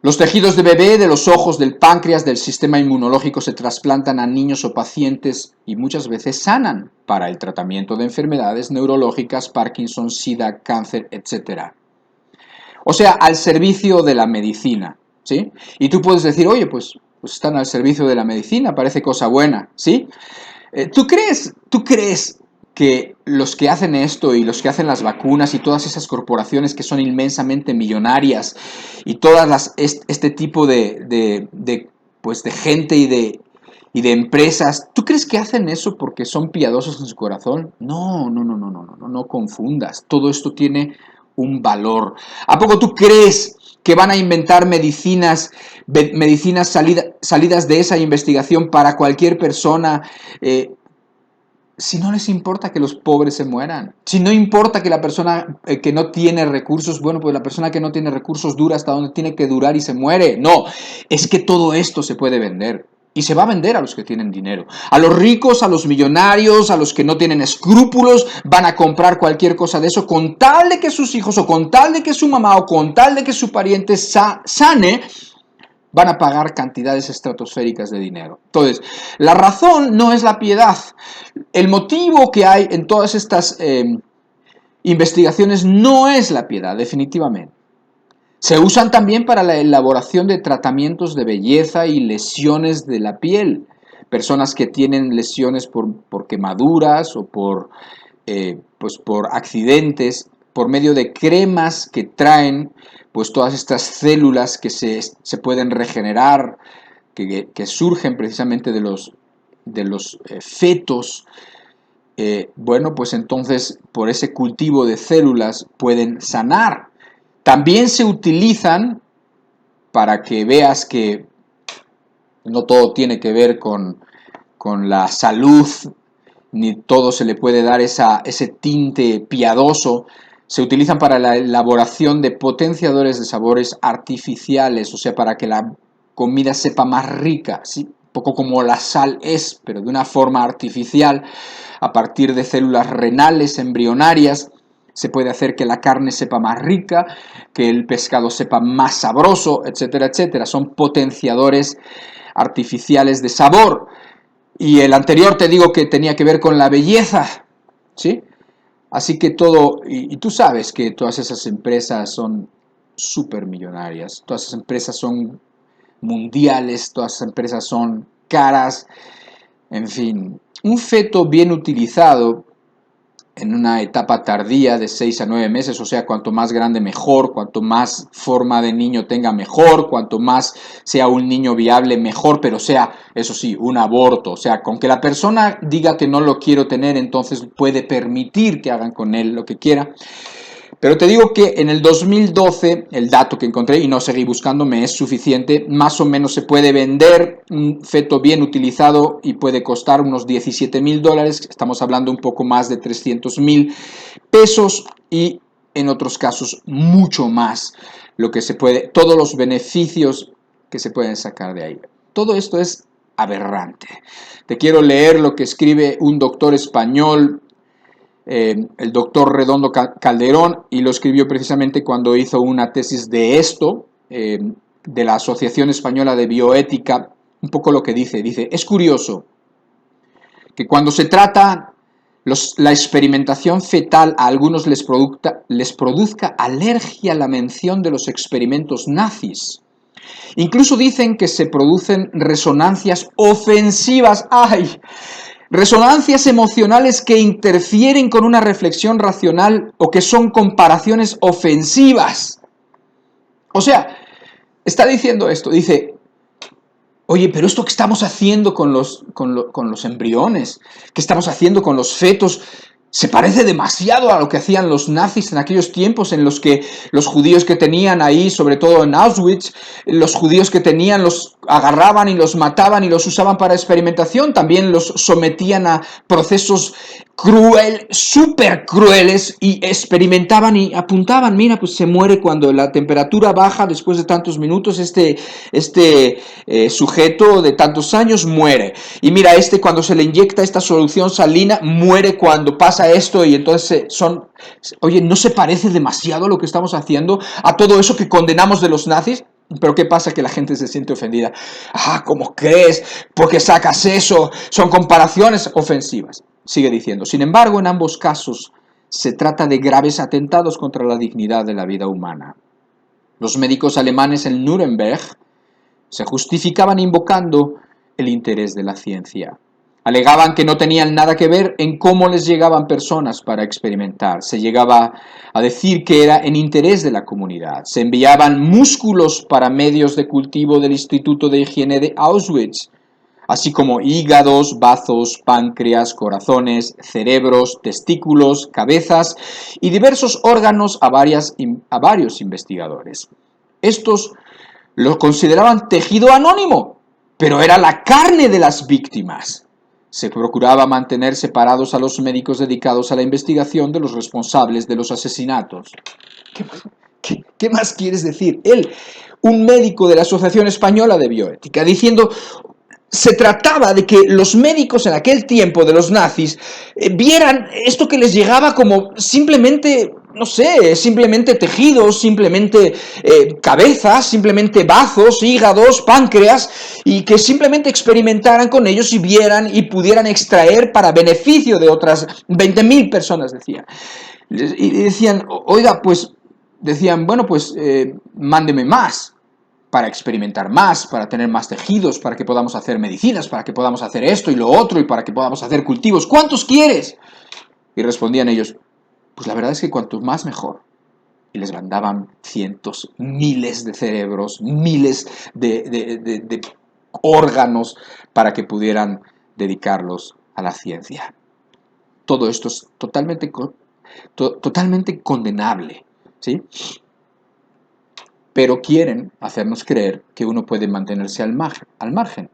Los tejidos de bebé, de los ojos, del páncreas, del sistema inmunológico se trasplantan a niños o pacientes y muchas veces sanan para el tratamiento de enfermedades neurológicas, Parkinson, SIDA, cáncer, etc. O sea, al servicio de la medicina, ¿sí? Y tú puedes decir, oye, pues están al servicio de la medicina, parece cosa buena, ¿sí? ¿Tú crees que los que hacen esto y los que hacen las vacunas y todas esas corporaciones que son inmensamente millonarias y todas este tipo de gente y de empresas, ¿tú crees que hacen eso porque son piadosos en su corazón? No, no, no, no, no, no, no confundas. Todo esto tiene un valor. ¿A poco tú crees que van a inventar medicinas salidas de esa investigación para cualquier persona? Si no les importa que los pobres se mueran, si no importa que la persona que no tiene recursos, bueno, pues la persona que no tiene recursos dura hasta donde tiene que durar y se muere. No, es que todo esto se puede vender. Y se va a vender a los que tienen dinero. A los ricos, a los millonarios, a los que no tienen escrúpulos, van a comprar cualquier cosa de eso con tal de que sus hijos, o con tal de que su mamá, o con tal de que su pariente sane, van a pagar cantidades estratosféricas de dinero. Entonces, la razón no es la piedad. El motivo que hay en todas estas investigaciones no es la piedad, definitivamente. Se usan también para la elaboración de tratamientos de belleza y lesiones de la piel. Personas que tienen lesiones por quemaduras o por accidentes, por medio de cremas que traen pues todas estas células que se pueden regenerar, que surgen precisamente de los fetos. Bueno, pues entonces por ese cultivo de células pueden sanar. También se utilizan, para que veas que no todo tiene que ver con la salud, ni todo se le puede dar ese tinte piadoso, se utilizan para la elaboración de potenciadores de sabores artificiales, o sea, para que la comida sepa más rica, ¿sí? Un poco como la sal es, pero de una forma artificial, a partir de células renales embrionarias. Se puede hacer que la carne sepa más rica, que el pescado sepa más sabroso, etcétera, etcétera. Son potenciadores artificiales de sabor. Y el anterior te digo que tenía que ver con la belleza, ¿sí? Así que todo, y tú sabes que todas esas empresas son súper millonarias, todas esas empresas son mundiales, todas esas empresas son caras, en fin. Un feto bien utilizado en una etapa tardía de 6 a 9 meses, o sea, cuanto más grande mejor, cuanto más forma de niño tenga mejor, cuanto más sea un niño viable mejor, pero sea, eso sí, un aborto, o sea, con que la persona diga que no lo quiero tener, entonces puede permitir que hagan con él lo que quiera. Pero te digo que en el 2012, el dato que encontré, y no seguí buscando, me es suficiente, más o menos se puede vender un feto bien utilizado y puede costar unos $17,000, estamos hablando un poco más de 300,000 pesos y en otros casos mucho más, lo que se puede, todos los beneficios que se pueden sacar de ahí. Todo esto es aberrante. Te quiero leer lo que escribe un doctor español, el doctor Redondo Calderón, y lo escribió precisamente cuando hizo una tesis de esto, de la Asociación Española de Bioética. Un poco lo que dice, es curioso que cuando se trata la experimentación fetal a algunos les produzca alergia a la mención de los experimentos nazis. Incluso dicen que se producen resonancias ofensivas. ¡Ay! Resonancias emocionales que interfieren con una reflexión racional o que son comparaciones ofensivas. O sea, está diciendo esto, dice, oye, pero esto que estamos haciendo con los embriones, que estamos haciendo con los fetos, se parece demasiado a lo que hacían los nazis en aquellos tiempos en los que los judíos que tenían ahí, sobre todo en Auschwitz, los judíos que tenían los agarraban y los mataban y los usaban para experimentación, también los sometían a procesos súper crueles y experimentaban y apuntaban, mira, pues se muere cuando la temperatura baja después de tantos minutos, este sujeto de tantos años muere. Y mira, cuando se le inyecta esta solución salina, muere cuando pasa esto y entonces oye, ¿no se parece demasiado a lo que estamos haciendo, a todo eso que condenamos de los nazis? Pero ¿qué pasa? Que la gente se siente ofendida. Ah, ¿cómo crees? ¿Por qué sacas eso? Son comparaciones ofensivas. Sigue diciendo, sin embargo, en ambos casos se trata de graves atentados contra la dignidad de la vida humana. Los médicos alemanes en Nuremberg se justificaban invocando el interés de la ciencia. Alegaban que no tenían nada que ver en cómo les llegaban personas para experimentar. Se llegaba a decir que era en interés de la comunidad. Se enviaban músculos para medios de cultivo del Instituto de Higiene de Auschwitz, así como hígados, bazos, páncreas, corazones, cerebros, testículos, cabezas y diversos órganos a varios investigadores. Estos lo consideraban tejido anónimo, pero era la carne de las víctimas. Se procuraba mantener separados a los médicos dedicados a la investigación de los responsables de los asesinatos. ¿Qué más quieres decir? Él, un médico de la Asociación Española de Bioética, diciendo, se trataba de que los médicos en aquel tiempo de los nazis vieran esto que les llegaba como simplemente, no sé, simplemente tejidos, simplemente cabezas, simplemente bazos, hígados, páncreas, y que simplemente experimentaran con ellos y vieran y pudieran extraer para beneficio de otras 20,000 personas, decía. Y decían, oiga, pues, decían, bueno, pues, mándeme más, para experimentar más, para tener más tejidos, para que podamos hacer medicinas, para que podamos hacer esto y lo otro, y para que podamos hacer cultivos. ¿Cuántos quieres? Y respondían ellos, pues la verdad es que cuantos más mejor. Y les mandaban cientos, miles de cerebros, miles de órganos para que pudieran dedicarlos a la ciencia. Todo esto es totalmente condenable, ¿sí? Pero quieren hacernos creer que uno puede mantenerse al margen.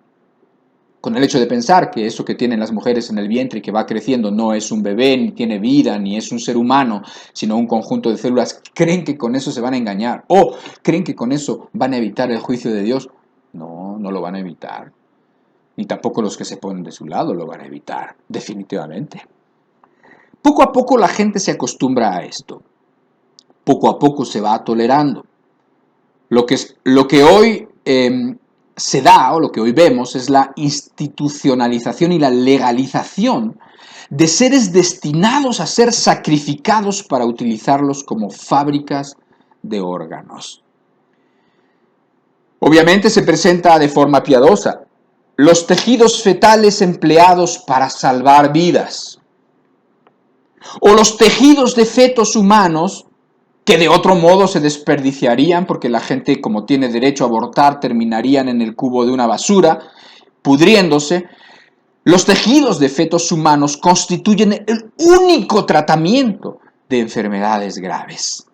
Con el hecho de pensar que eso que tienen las mujeres en el vientre y que va creciendo no es un bebé, ni tiene vida, ni es un ser humano, sino un conjunto de células, creen que con eso se van a engañar, o creen que con eso van a evitar el juicio de Dios. No, no lo van a evitar. Ni tampoco los que se ponen de su lado lo van a evitar, definitivamente. Poco a poco la gente se acostumbra a esto. Poco a poco se va tolerando. Lo que hoy se da, o lo que hoy vemos, es la institucionalización y la legalización de seres destinados a ser sacrificados para utilizarlos como fábricas de órganos. Obviamente se presenta de forma piadosa. Los tejidos fetales empleados para salvar vidas. O los tejidos de fetos humanos, que de otro modo se desperdiciarían porque la gente, como tiene derecho a abortar, terminarían en el cubo de una basura, pudriéndose. Los tejidos de fetos humanos constituyen el único tratamiento de enfermedades graves.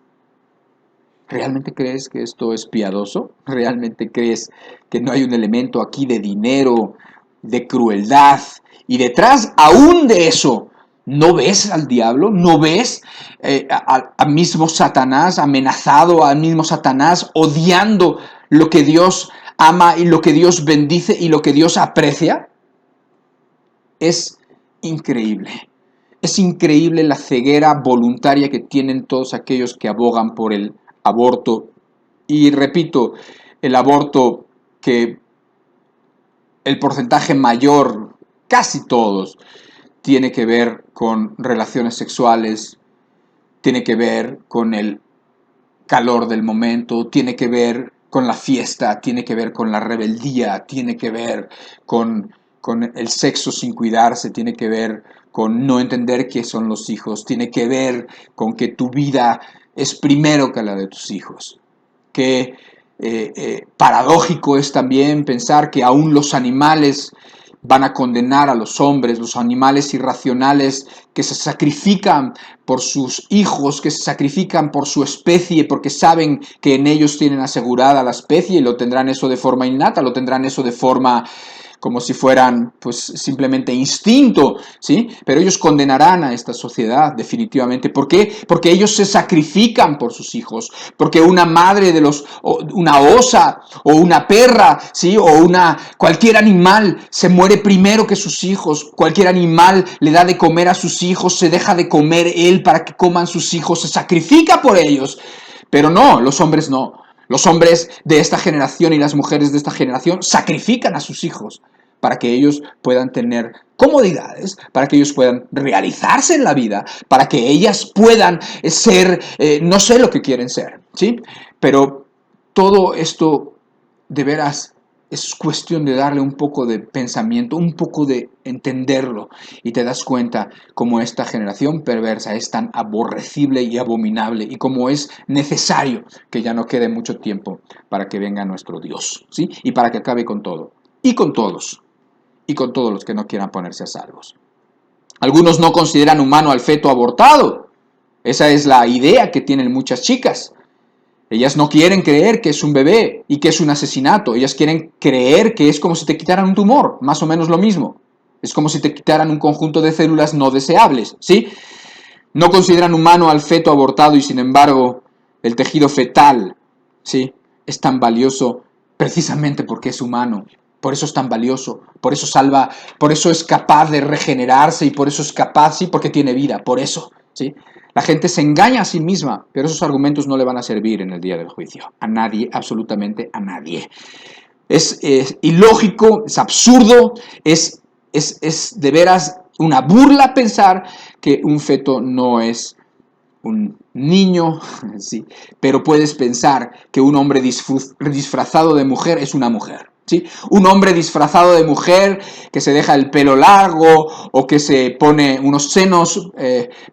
¿Realmente crees que esto es piadoso? ¿Realmente crees que no hay un elemento aquí de dinero, de crueldad? Y detrás aún de eso, ¿no ves al diablo? ¿No ves al mismo Satanás amenazado, al mismo Satanás odiando lo que Dios ama y lo que Dios bendice y lo que Dios aprecia? Es increíble. Es increíble la ceguera voluntaria que tienen todos aquellos que abogan por el aborto. Y repito, el aborto que el porcentaje mayor, casi todos, tiene que ver con relaciones sexuales, tiene que ver con el calor del momento, tiene que ver con la fiesta, tiene que ver con la rebeldía, tiene que ver con el sexo sin cuidarse, tiene que ver con no entender qué son los hijos, tiene que ver con que tu vida es primero que la de tus hijos. Qué paradójico es también pensar que aún los animales van a condenar a los hombres, los animales irracionales que se sacrifican por sus hijos, que se sacrifican por su especie, porque saben que en ellos tienen asegurada la especie y lo tendrán eso de forma innata, lo tendrán eso de forma como si fueran pues simplemente instinto, ¿sí? Pero ellos condenarán a esta sociedad definitivamente. ¿Por qué? Porque ellos se sacrifican por sus hijos, porque una madre una osa o una perra, ¿sí? O cualquier animal se muere primero que sus hijos, cualquier animal le da de comer a sus hijos, se deja de comer él para que coman sus hijos, se sacrifica por ellos, pero no, los hombres no. Los hombres de esta generación y las mujeres de esta generación sacrifican a sus hijos para que ellos puedan tener comodidades, para que ellos puedan realizarse en la vida, para que ellas puedan ser, no sé lo que quieren ser, ¿sí? Pero todo esto de veras es cuestión de darle un poco de pensamiento, un poco de entenderlo, y te das cuenta cómo esta generación perversa es tan aborrecible y abominable, y cómo es necesario que ya no quede mucho tiempo para que venga nuestro Dios, ¿sí? Y para que acabe con todo, y con todos los que no quieran ponerse a salvos. Algunos no consideran humano al feto abortado. Esa es la idea que tienen muchas chicas. Ellas no quieren creer que es un bebé y que es un asesinato. Ellas quieren creer que es como si te quitaran un tumor, más o menos lo mismo. Es como si te quitaran un conjunto de células no deseables, ¿sí? No consideran humano al feto abortado y sin embargo el tejido fetal, ¿sí? Es tan valioso precisamente porque es humano. Por eso es tan valioso, por eso salva, por eso es capaz de regenerarse y por eso es capaz, sí, porque tiene vida, por eso, ¿sí? La gente se engaña a sí misma, pero esos argumentos no le van a servir en el día del juicio. A nadie, absolutamente a nadie. Es ilógico, es absurdo, es de veras una burla pensar que un feto no es un niño, sí, pero puedes pensar que un hombre disfrazado de mujer es una mujer. ¿Sí? Un hombre disfrazado de mujer que se deja el pelo largo o que se pone unos senos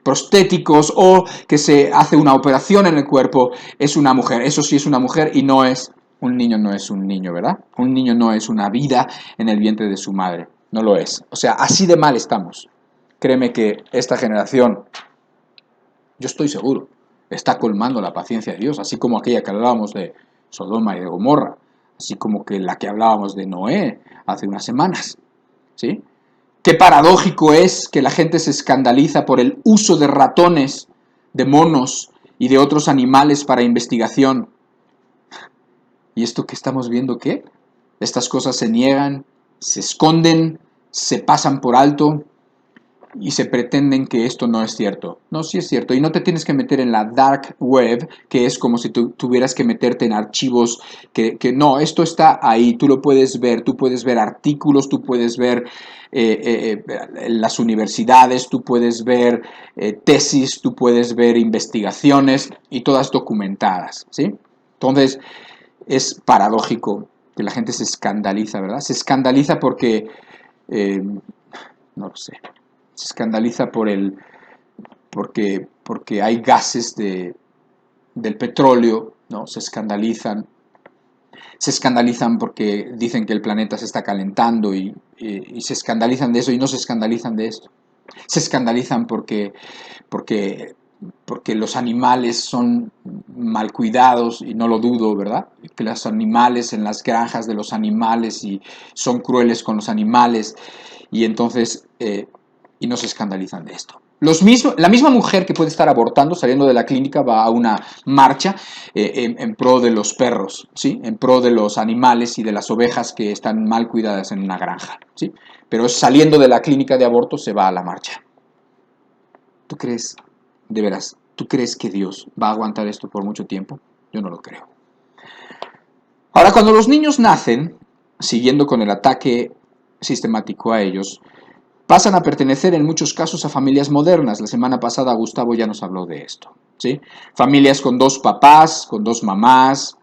prostéticos o que se hace una operación en el cuerpo es una mujer. Eso sí es una mujer y no es un niño, no es un niño, ¿verdad? Un niño no es una vida en el vientre de su madre, no lo es. O sea, así de mal estamos. Créeme que esta generación, yo estoy seguro, está colmando la paciencia de Dios, así como aquella que hablábamos de Sodoma y de Gomorra, así como que la que hablábamos de Noé hace unas semanas, ¿sí? Qué paradójico es que la gente se escandaliza por el uso de ratones, de monos y de otros animales para investigación. ¿Y esto que estamos viendo qué? Estas cosas se niegan, se esconden, se pasan por alto y se pretenden que esto no es cierto. No, sí es cierto. Y no te tienes que meter en la dark web, que es como si tú tuvieras que meterte en archivos que no, esto está ahí, tú lo puedes ver, tú puedes ver artículos, tú puedes ver las universidades, tú puedes ver tesis, tú puedes ver investigaciones y todas documentadas, ¿sí? Entonces, es paradójico que la gente se escandaliza, ¿verdad? Se escandaliza porque, no lo sé, se escandaliza por porque hay gases del petróleo, ¿no? Se escandalizan porque dicen que el planeta se está calentando y se escandalizan de eso y no se escandalizan de esto. Se escandalizan porque, porque los animales son mal cuidados, y no lo dudo, ¿verdad? Que los animales en las granjas de los animales y son crueles con los animales y entonces y no se escandalizan de esto. La misma mujer que puede estar abortando, saliendo de la clínica, va a una marcha en pro de los perros, ¿sí? En pro de los animales y de las ovejas que están mal cuidadas en una granja, ¿sí? Pero saliendo de la clínica de aborto se va a la marcha. ¿Tú crees, de veras, tú crees que Dios va a aguantar esto por mucho tiempo? Yo no lo creo. Ahora, cuando los niños nacen, siguiendo con el ataque sistemático a ellos, pasan a pertenecer en muchos casos a familias modernas. La semana pasada Gustavo ya nos habló de esto, ¿sí? Familias con 2 papás, con 2 mamás,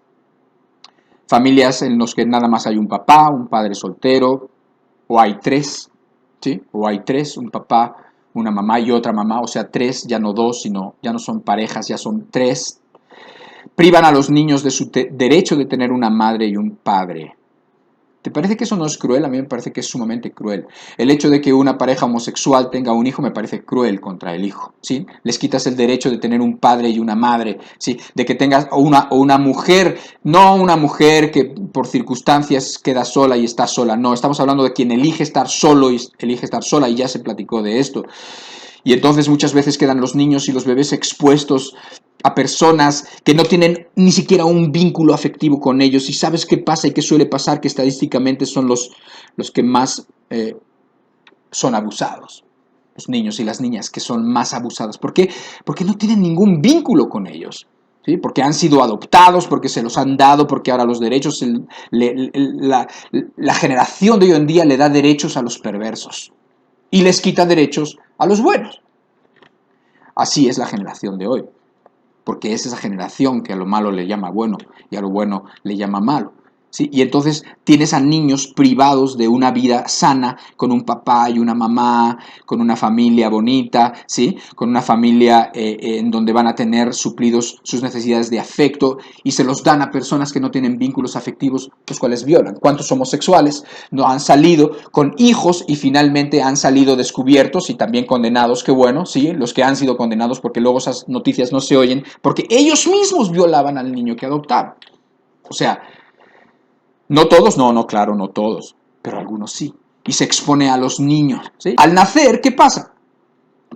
familias en las que nada más hay un papá, un padre soltero, o hay 3, ¿sí? O hay 3, un papá, una mamá y otra mamá, o sea, 3, ya no 2, sino ya no son parejas, ya son 3. Privan a los niños de su derecho de tener una madre y un padre. ¿Te parece que eso no es cruel? A mí me parece que es sumamente cruel. El hecho de que una pareja homosexual tenga un hijo me parece cruel contra el hijo, ¿sí? Les quitas el derecho de tener un padre y una madre, ¿sí? De que tengas una mujer, no una mujer que por circunstancias queda sola y está sola, no, estamos hablando de quien elige estar solo y elige estar sola y ya se platicó de esto. Y entonces muchas veces quedan los niños y los bebés expuestos a personas que no tienen ni siquiera un vínculo afectivo con ellos. ¿Y sabes qué pasa y qué suele pasar? Que estadísticamente son los que más son abusados. Los niños y las niñas que son más abusados. ¿Por qué? Porque no tienen ningún vínculo con ellos. ¿Sí? Porque han sido adoptados, porque se los han dado, porque ahora los derechos, la generación de hoy en día le da derechos a los perversos y les quita derechos a los buenos. Así es la generación de hoy, porque es esa generación que a lo malo le llama bueno y a lo bueno le llama malo. ¿Sí? Y entonces tienes a niños privados de una vida sana, con un papá y una mamá, con una familia bonita, ¿sí? Con una familia en donde van a tener suplidos sus necesidades de afecto y se los dan a personas que no tienen vínculos afectivos, los cuales violan. ¿Cuántos homosexuales no han salido con hijos y finalmente han salido descubiertos y también condenados? Qué bueno, ¿sí? Los que han sido condenados, porque luego esas noticias no se oyen, porque ellos mismos violaban al niño que adoptaron. O sea, no todos, no, claro, no todos, pero algunos sí. Y se expone a los niños, ¿sí? Al nacer, ¿qué pasa?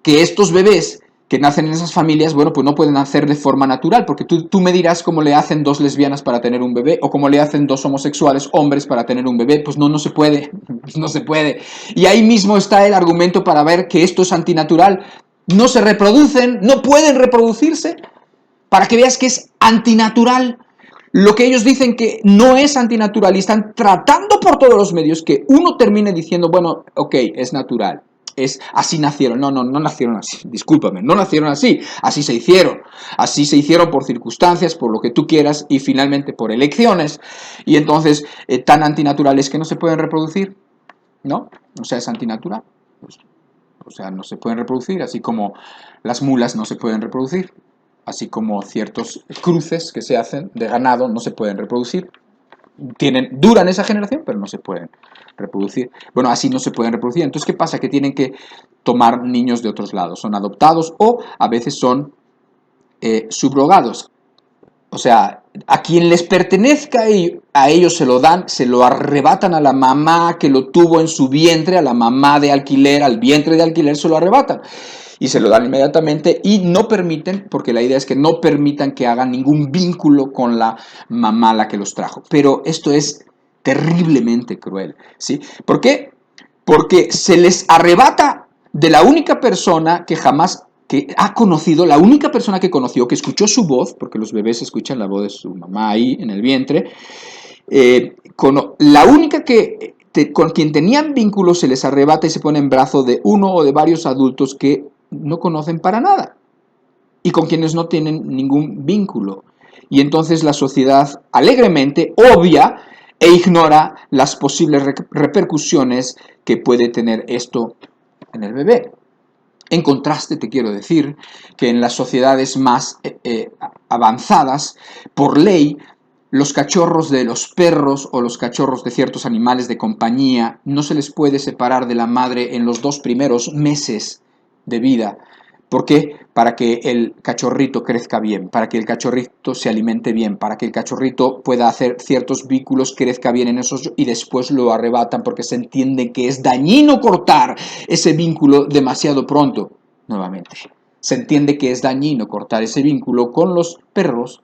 Que estos bebés que nacen en esas familias, bueno, pues no pueden nacer de forma natural, porque tú me dirás cómo le hacen 2 lesbianas para tener un bebé, o cómo le hacen 2 homosexuales hombres para tener un bebé. Pues no se puede, no se puede. Y ahí mismo está el argumento para ver que esto es antinatural. No se reproducen, no pueden reproducirse, para que veas que es antinatural. Lo que ellos dicen que no es antinatural y están tratando por todos los medios que uno termine diciendo, bueno, ok, es natural, así nacieron. No nacieron así, discúlpame, no nacieron así se hicieron por circunstancias, por lo que tú quieras y finalmente por elecciones, y entonces tan antinaturales que no se pueden reproducir, ¿no? O sea, es antinatural, o sea, no se pueden reproducir, así como las mulas no se pueden reproducir. Así como ciertos cruces que se hacen de ganado no se pueden reproducir. Duran esa generación, pero no se pueden reproducir. Bueno, así no se pueden reproducir. Entonces, ¿qué pasa? Que tienen que tomar niños de otros lados. Son adoptados o a veces son subrogados. O sea, a quien les pertenezca a ellos se lo dan, se lo arrebatan a la mamá que lo tuvo en su vientre, a la mamá de alquiler, al vientre de alquiler se lo arrebatan. Y se lo dan inmediatamente y no permiten, porque la idea es que no permitan que hagan ningún vínculo con la mamá la que los trajo. Pero esto es terriblemente cruel, ¿sí? ¿Por qué? Porque se les arrebata de la única persona que jamás que ha conocido, la única persona que conoció, que escuchó su voz, porque los bebés escuchan la voz de su mamá ahí en el vientre, la única con quien tenían vínculos se les arrebata y se pone en brazo de uno o de varios adultos que no conocen para nada y con quienes no tienen ningún vínculo. Y entonces la sociedad alegremente obvia e ignora las posibles repercusiones que puede tener esto en el bebé. En contraste, te quiero decir que en las sociedades más avanzadas, por ley, los cachorros de los perros o los cachorros de ciertos animales de compañía no se les puede separar de la madre en los 2 primeros meses de vida. ¿Por qué? Para que el cachorrito crezca bien, para que el cachorrito se alimente bien, para que el cachorrito pueda hacer ciertos vínculos, crezca bien en esos y después lo arrebatan porque se entiende que es dañino cortar ese vínculo demasiado pronto. Nuevamente, se entiende que es dañino cortar ese vínculo con los perros,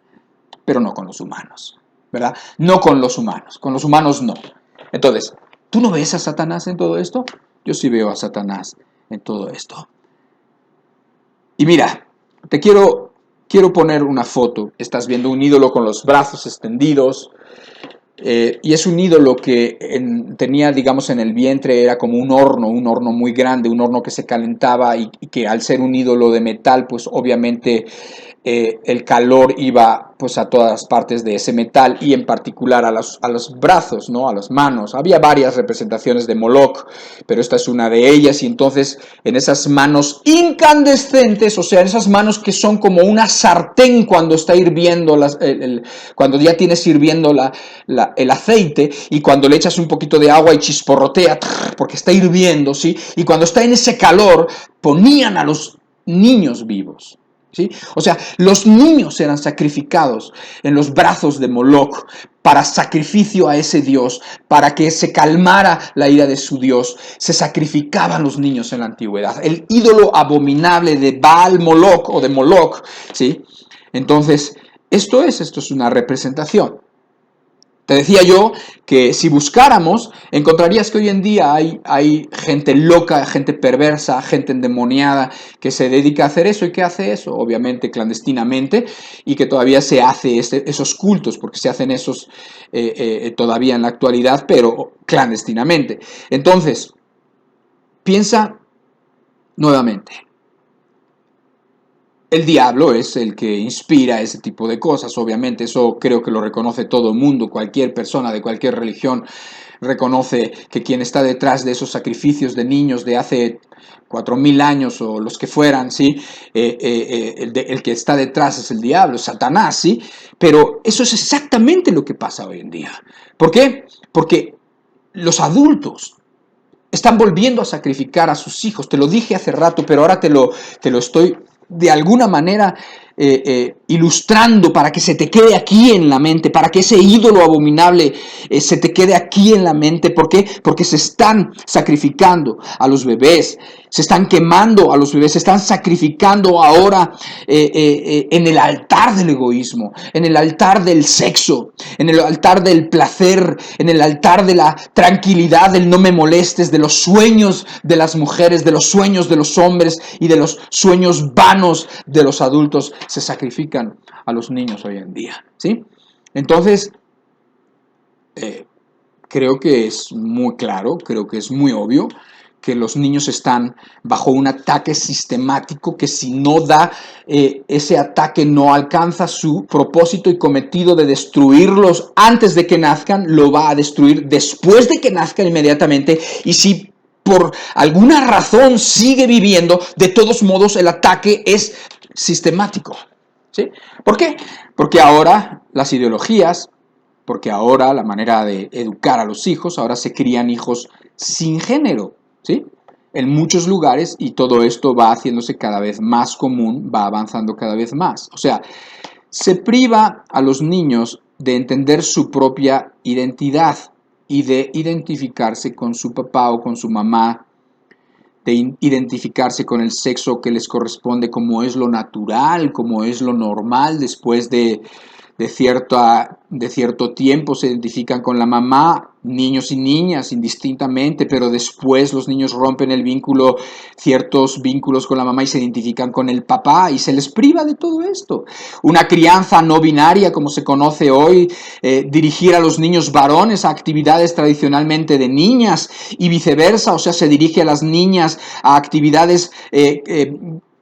pero no con los humanos, ¿verdad? No con los humanos no. Entonces, ¿tú no ves a Satanás en todo esto? Yo sí veo a Satanás en todo esto. Y mira, te quiero poner una foto. Estás viendo un ídolo con los brazos extendidos. Y es un ídolo que tenía, digamos, en el vientre, era como un horno muy grande, un horno que se calentaba y que al ser un ídolo de metal, pues obviamente el calor iba pues a todas partes de ese metal y en particular a los brazos, ¿no? A las manos. Había varias representaciones de Moloch, pero esta es una de ellas y entonces en esas manos incandescentes, o sea, en esas manos que son como una sartén cuando está hirviendo, cuando ya tienes hirviendo el aceite y cuando le echas un poquito de agua y chisporrotea porque está hirviendo, ¿sí? Y cuando está en ese calor ponían a los niños vivos. ¿Sí? O sea, los niños eran sacrificados en los brazos de Moloch para sacrificio a ese dios, para que se calmara la ira de su dios. Se sacrificaban los niños en la antigüedad. El ídolo abominable de Baal Moloch o de Moloch, ¿sí? Entonces, esto es una representación. Te decía yo que si buscáramos, encontrarías que hoy en día hay gente loca, gente perversa, gente endemoniada que se dedica a hacer eso y que hace eso, obviamente clandestinamente, y que todavía se hace esos cultos, porque se hacen esos todavía en la actualidad, pero clandestinamente. Entonces, piensa nuevamente. El diablo es el que inspira ese tipo de cosas, obviamente, eso creo que lo reconoce todo el mundo, cualquier persona de cualquier religión reconoce que quien está detrás de esos sacrificios de niños de hace 4000 años o los que fueran, ¿sí? El que está detrás es el diablo, Satanás, ¿sí? Pero eso es exactamente lo que pasa hoy en día. ¿Por qué? Porque los adultos están volviendo a sacrificar a sus hijos. Te lo dije hace rato, pero ahora te lo estoy de alguna manera ilustrando para que se te quede aquí en la mente, para que ese ídolo abominable se te quede aquí en la mente. ¿Por qué? Porque se están sacrificando a los bebés, se están quemando a los bebés, se están sacrificando ahora en el altar del egoísmo, en el altar del sexo, en el altar del placer, en el altar de la tranquilidad, del no me molestes, de los sueños de las mujeres, de los sueños de los hombres y de los sueños vanos de los adultos. Se sacrifican a los niños hoy en día, ¿sí? Entonces, creo que es muy claro, creo que es muy obvio que los niños están bajo un ataque sistemático que si no da, ese ataque no alcanza su propósito y cometido de destruirlos antes de que nazcan, lo va a destruir después de que nazcan inmediatamente. Y si por alguna razón sigue viviendo, de todos modos el ataque es sistemático, ¿sí? ¿Por qué? Porque ahora las ideologías, porque ahora la manera de educar a los hijos, ahora se crían hijos sin género, ¿sí? En muchos lugares, y todo esto va haciéndose cada vez más común, va avanzando cada vez más. O sea, se priva a los niños de entender su propia identidad y de identificarse con su papá o con su mamá, de identificarse con el sexo que les corresponde como es lo natural, como es lo normal. Después de cierto tiempo se identifican con la mamá, niños y niñas indistintamente, pero después los niños rompen ciertos vínculos con la mamá y se identifican con el papá y se les priva de todo esto. Una crianza no binaria, como se conoce hoy, dirigir a los niños varones a actividades tradicionalmente de niñas y viceversa, o sea, se dirige a las niñas a actividades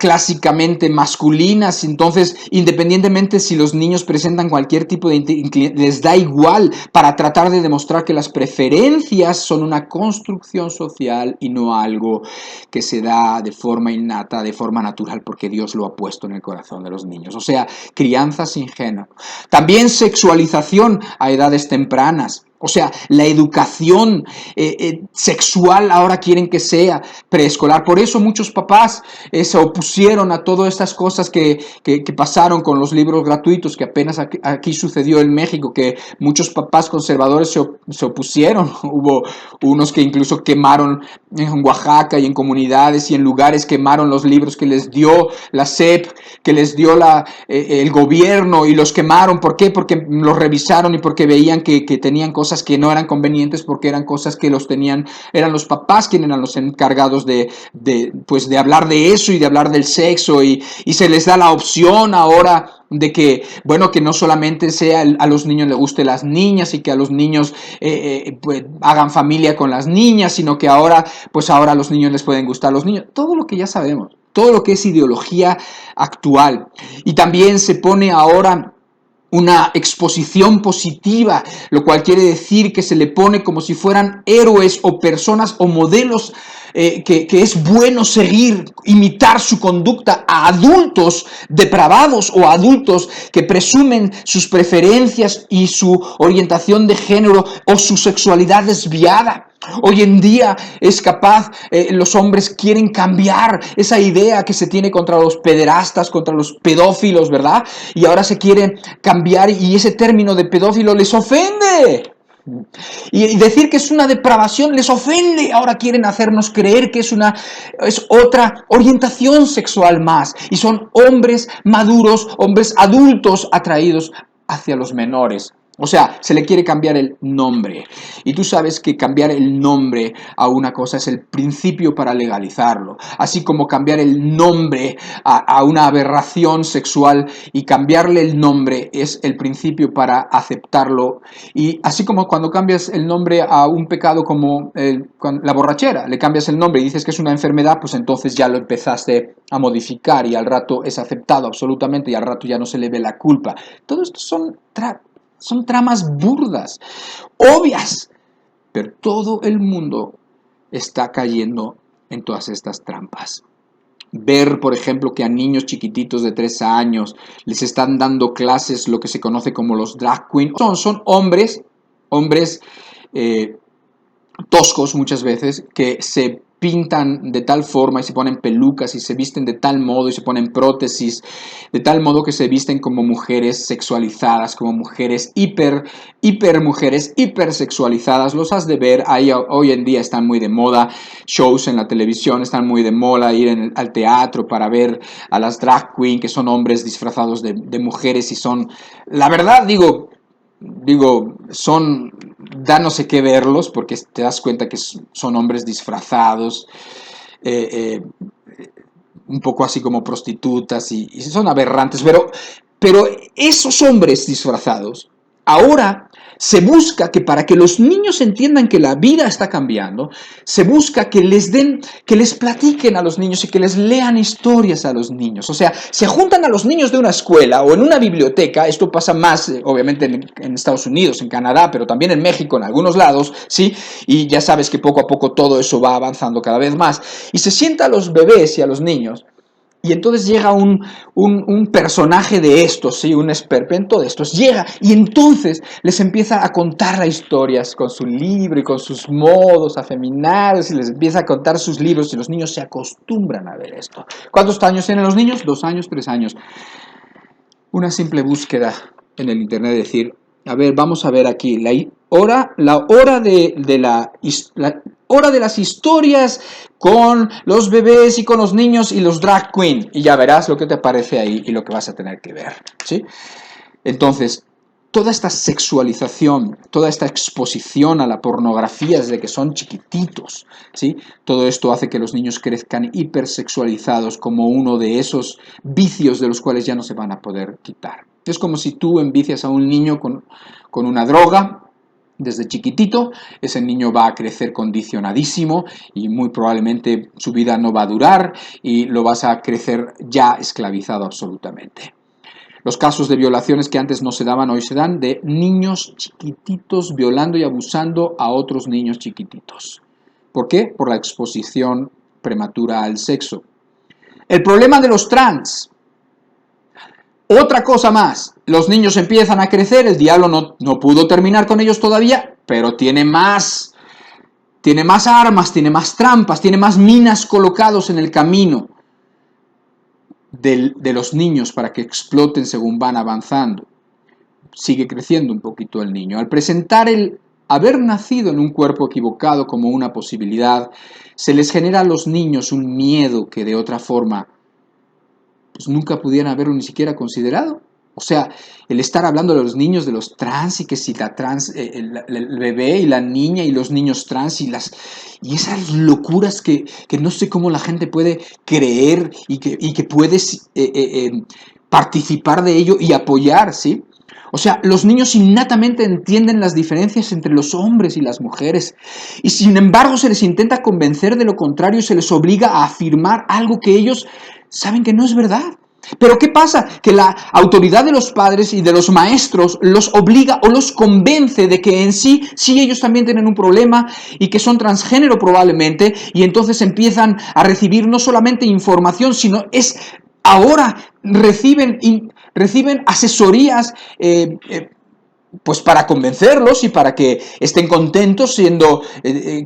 clásicamente masculinas. Entonces, independientemente si los niños presentan cualquier tipo de les da igual, para tratar de demostrar que las preferencias son una construcción social y no algo que se da de forma innata, de forma natural, porque Dios lo ha puesto en el corazón de los niños. O sea, crianza sin género. También sexualización a edades tempranas. O sea, la educación sexual ahora quieren que sea preescolar. Por eso muchos papás se opusieron a todas estas cosas que pasaron con los libros gratuitos, que apenas aquí sucedió en México, que muchos papás conservadores se opusieron. Hubo unos que incluso quemaron en Oaxaca y en comunidades y en lugares, quemaron los libros que les dio la SEP, que les dio el gobierno, y los quemaron. ¿Por qué? Porque los revisaron y porque veían que tenían cosas que no eran convenientes, porque eran cosas que eran los papás quienes eran los encargados de hablar de eso y de hablar del sexo, y se les da la opción ahora de que, bueno, que no solamente a los niños les guste las niñas y que a los niños pues hagan familia con las niñas, sino que ahora a los niños les pueden gustar los niños. Todo lo que ya sabemos, todo lo que es ideología actual. Y también se pone ahora una exposición positiva, lo cual quiere decir que se le pone como si fueran héroes o personas o modelos que es bueno seguir, imitar su conducta a adultos depravados o adultos que presumen sus preferencias y su orientación de género o su sexualidad desviada. Hoy en día es capaz, los hombres quieren cambiar esa idea que se tiene contra los pederastas, contra los pedófilos, ¿verdad? Y ahora se quiere cambiar, y ese término de pedófilo les ofende. Y decir que es una depravación les ofende. Ahora quieren hacernos creer que es otra orientación sexual más. Y son hombres maduros, hombres adultos atraídos hacia los menores. O sea, se le quiere cambiar el nombre. Y tú sabes que cambiar el nombre a una cosa es el principio para legalizarlo. Así como cambiar el nombre a una aberración sexual, y cambiarle el nombre es el principio para aceptarlo. Y así como cuando cambias el nombre a un pecado como la borrachera, le cambias el nombre y dices que es una enfermedad, pues entonces ya lo empezaste a modificar y al rato es aceptado absolutamente y al rato ya no se le ve la culpa. Todo esto son tramas burdas, obvias, pero todo el mundo está cayendo en todas estas trampas. Ver, por ejemplo, que a niños chiquititos de 3 años les están dando clases, lo que se conoce como los drag queens. Son hombres toscos muchas veces, que se pintan de tal forma y se ponen pelucas y se visten de tal modo y se ponen prótesis, de tal modo que se visten como mujeres sexualizadas, como mujeres mujeres hipersexualizadas. Los has de ver, hoy en día están muy de moda, shows en la televisión, están muy de moda ir al teatro para ver a las drag queen, que son hombres disfrazados de mujeres, y son, la verdad, da no sé qué verlos, porque te das cuenta que son hombres disfrazados, un poco así como prostitutas, y son aberrantes, pero esos hombres disfrazados, ahora se busca que, para que los niños entiendan que la vida está cambiando, se busca que les platiquen a los niños y que les lean historias a los niños. O sea, se juntan a los niños de una escuela o en una biblioteca. Esto pasa más, obviamente, en Estados Unidos, en Canadá, pero también en México, en algunos lados, ¿sí? Y ya sabes que poco a poco todo eso va avanzando cada vez más. Y se sienta a los bebés y a los niños, y entonces llega un personaje de estos, ¿sí? Un esperpento de estos, llega y entonces les empieza a contar las historias con su libro y con sus modos afeminados, y les empieza a contar sus libros, y los niños se acostumbran a ver esto. ¿Cuántos años tienen los niños? 2 años, 3 años. Una simple búsqueda en el internet, decir, a ver, vamos a ver aquí, la hora de las historias con los bebés y con los niños y los drag queen, y ya verás lo que te aparece ahí y lo que vas a tener que ver, ¿sí? Entonces, toda esta sexualización, toda esta exposición a la pornografía desde que son chiquititos, ¿sí? Todo esto hace que los niños crezcan hipersexualizados, como uno de esos vicios de los cuales ya no se van a poder quitar. Es como si tú envicias a un niño con una droga, Desde chiquitito, ese niño va a crecer condicionadísimo y muy probablemente su vida no va a durar y lo vas a crecer ya esclavizado absolutamente. Los casos de violaciones que antes no se daban, hoy se dan, de niños chiquititos violando y abusando a otros niños chiquititos. ¿Por qué? Por la exposición prematura al sexo. El problema de los trans. Otra cosa más, los niños empiezan a crecer, el diablo no pudo terminar con ellos todavía, pero tiene más armas, tiene más trampas, tiene más minas colocados en el camino de los niños para que exploten según van avanzando. Sigue creciendo un poquito el niño. Al presentar el haber nacido en un cuerpo equivocado como una posibilidad, se les genera a los niños un miedo que de otra forma pues nunca pudieran haberlo ni siquiera considerado. O sea, el estar hablando de los niños, de los trans, y que si la trans, el bebé y la niña y los niños trans y esas locuras que no sé cómo la gente puede creer y que puede participar de ello y apoyar, ¿sí? O sea, los niños innatamente entienden las diferencias entre los hombres y las mujeres, y sin embargo se les intenta convencer de lo contrario y se les obliga a afirmar algo que ellos saben que no es verdad. Pero ¿qué pasa? Que la autoridad de los padres y de los maestros los obliga o los convence de que en sí ellos también tienen un problema y que son transgénero probablemente, y entonces empiezan a recibir no solamente información, sino ahora reciben asesorías pues para convencerlos y para que estén contentos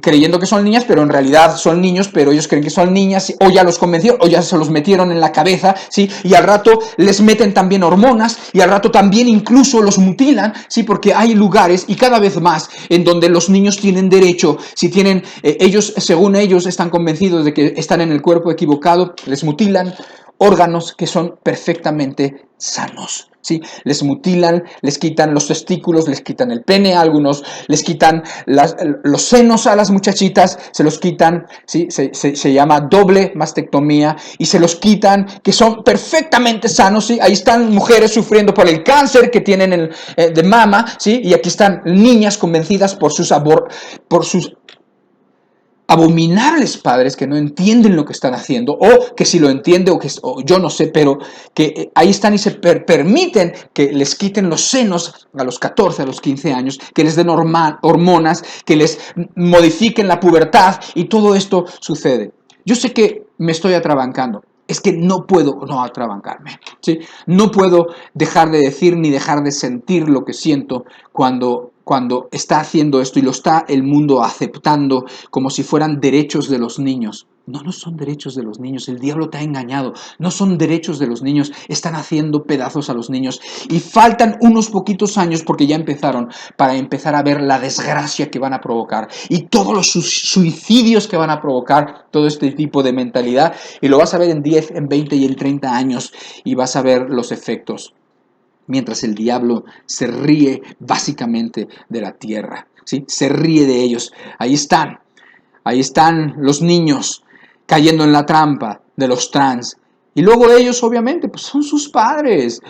creyendo que son niñas, pero en realidad son niños, pero ellos creen que son niñas, o ya los convencieron, o ya se los metieron en la cabeza, ¿sí? Y al rato les meten también hormonas, y al rato también incluso los mutilan, ¿sí? Porque hay lugares, y cada vez más, en donde los niños tienen derecho, si tienen, según ellos están convencidos de que están en el cuerpo equivocado, les mutilan órganos que son perfectamente sanos. ¿Sí? Les mutilan, les quitan los testículos, les quitan el pene a algunos, les quitan los senos a las muchachitas, se los quitan, ¿sí? Se llama doble mastectomía, y se los quitan, que son perfectamente sanos, ¿sí? Ahí están mujeres sufriendo por el cáncer que tienen de mama, ¿sí? Y aquí están niñas convencidas por sus abominables padres que no entienden lo que están haciendo, o que si lo entienden, o yo no sé, pero que ahí están y se permiten que les quiten los senos a los 14, a los 15 años, que les den hormonas, que les modifiquen la pubertad, y todo esto sucede. Yo sé que me estoy atrabancando. Es que no puedo no atrabancarme, ¿sí? No puedo dejar de decir ni dejar de sentir lo que siento cuando está haciendo esto y lo está el mundo aceptando como si fueran derechos de los niños. No son derechos de los niños, el diablo te ha engañado, no son derechos de los niños, están haciendo pedazos a los niños, y faltan unos poquitos años, porque ya empezaron, para empezar a ver la desgracia que van a provocar y todos los suicidios que van a provocar todo este tipo de mentalidad, y lo vas a ver en 10, en 20 y en 30 años, y vas a ver los efectos. Mientras el diablo se ríe básicamente de la tierra, ¿sí? Se ríe de ellos. Ahí están los niños cayendo en la trampa de los trans. Y luego ellos, obviamente, pues son sus padres.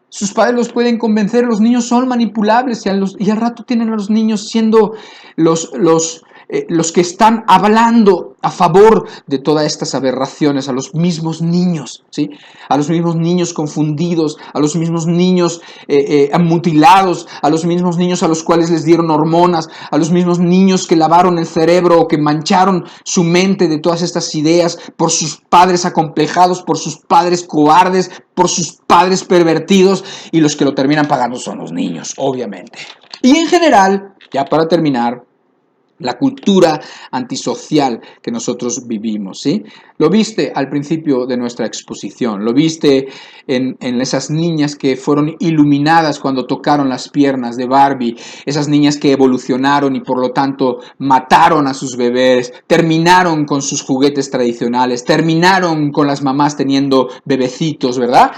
Sus padres los pueden convencer, los niños son manipulables, y al rato tienen a los niños siendo los que están hablando a favor de todas estas aberraciones, a los mismos niños, ¿sí? A los mismos niños confundidos, a los mismos niños mutilados, a los mismos niños a los cuales les dieron hormonas, a los mismos niños que lavaron el cerebro o que mancharon su mente de todas estas ideas por sus padres acomplejados, por sus padres cobardes, por sus padres pervertidos, y los que lo terminan pagando son los niños, obviamente. Y en general, ya para terminar, la cultura antisocial que nosotros vivimos, ¿sí? Lo viste al principio de nuestra exposición, lo viste en esas niñas que fueron iluminadas cuando tocaron las piernas de Barbie, esas niñas que evolucionaron y por lo tanto mataron a sus bebés, terminaron con sus juguetes tradicionales, terminaron con las mamás teniendo bebecitos, ¿verdad?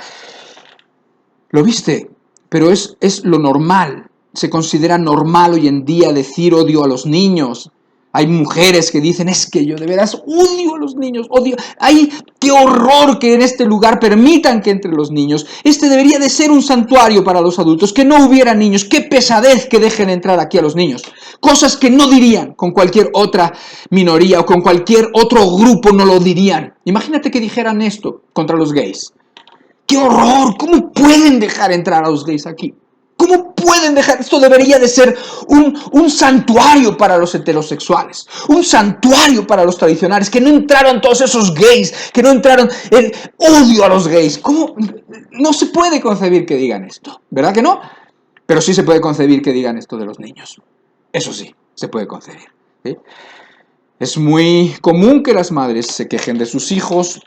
Lo viste, pero es lo normal. Se considera normal hoy en día decir odio a los niños. Hay mujeres que dicen, es que yo de veras odio a los niños, odio. ¡Ay, qué horror que en este lugar permitan que entre los niños! Este debería de ser un santuario para los adultos, que no hubiera niños. ¡Qué pesadez que dejen entrar aquí a los niños! Cosas que no dirían con cualquier otra minoría o con cualquier otro grupo, no lo dirían. Imagínate que dijeran esto contra los gays. ¡Qué horror! ¿Cómo pueden dejar entrar a los gays aquí? ¿Cómo pueden dejar? Esto debería de ser un santuario para los heterosexuales, un santuario para los tradicionales, que no entraron todos esos gays, que no entraron el odio a los gays. ¿Cómo? No se puede concebir que digan esto, ¿verdad que no? Pero sí se puede concebir que digan esto de los niños. Eso sí, se puede concebir, ¿sí? Es muy común que las madres se quejen de sus hijos.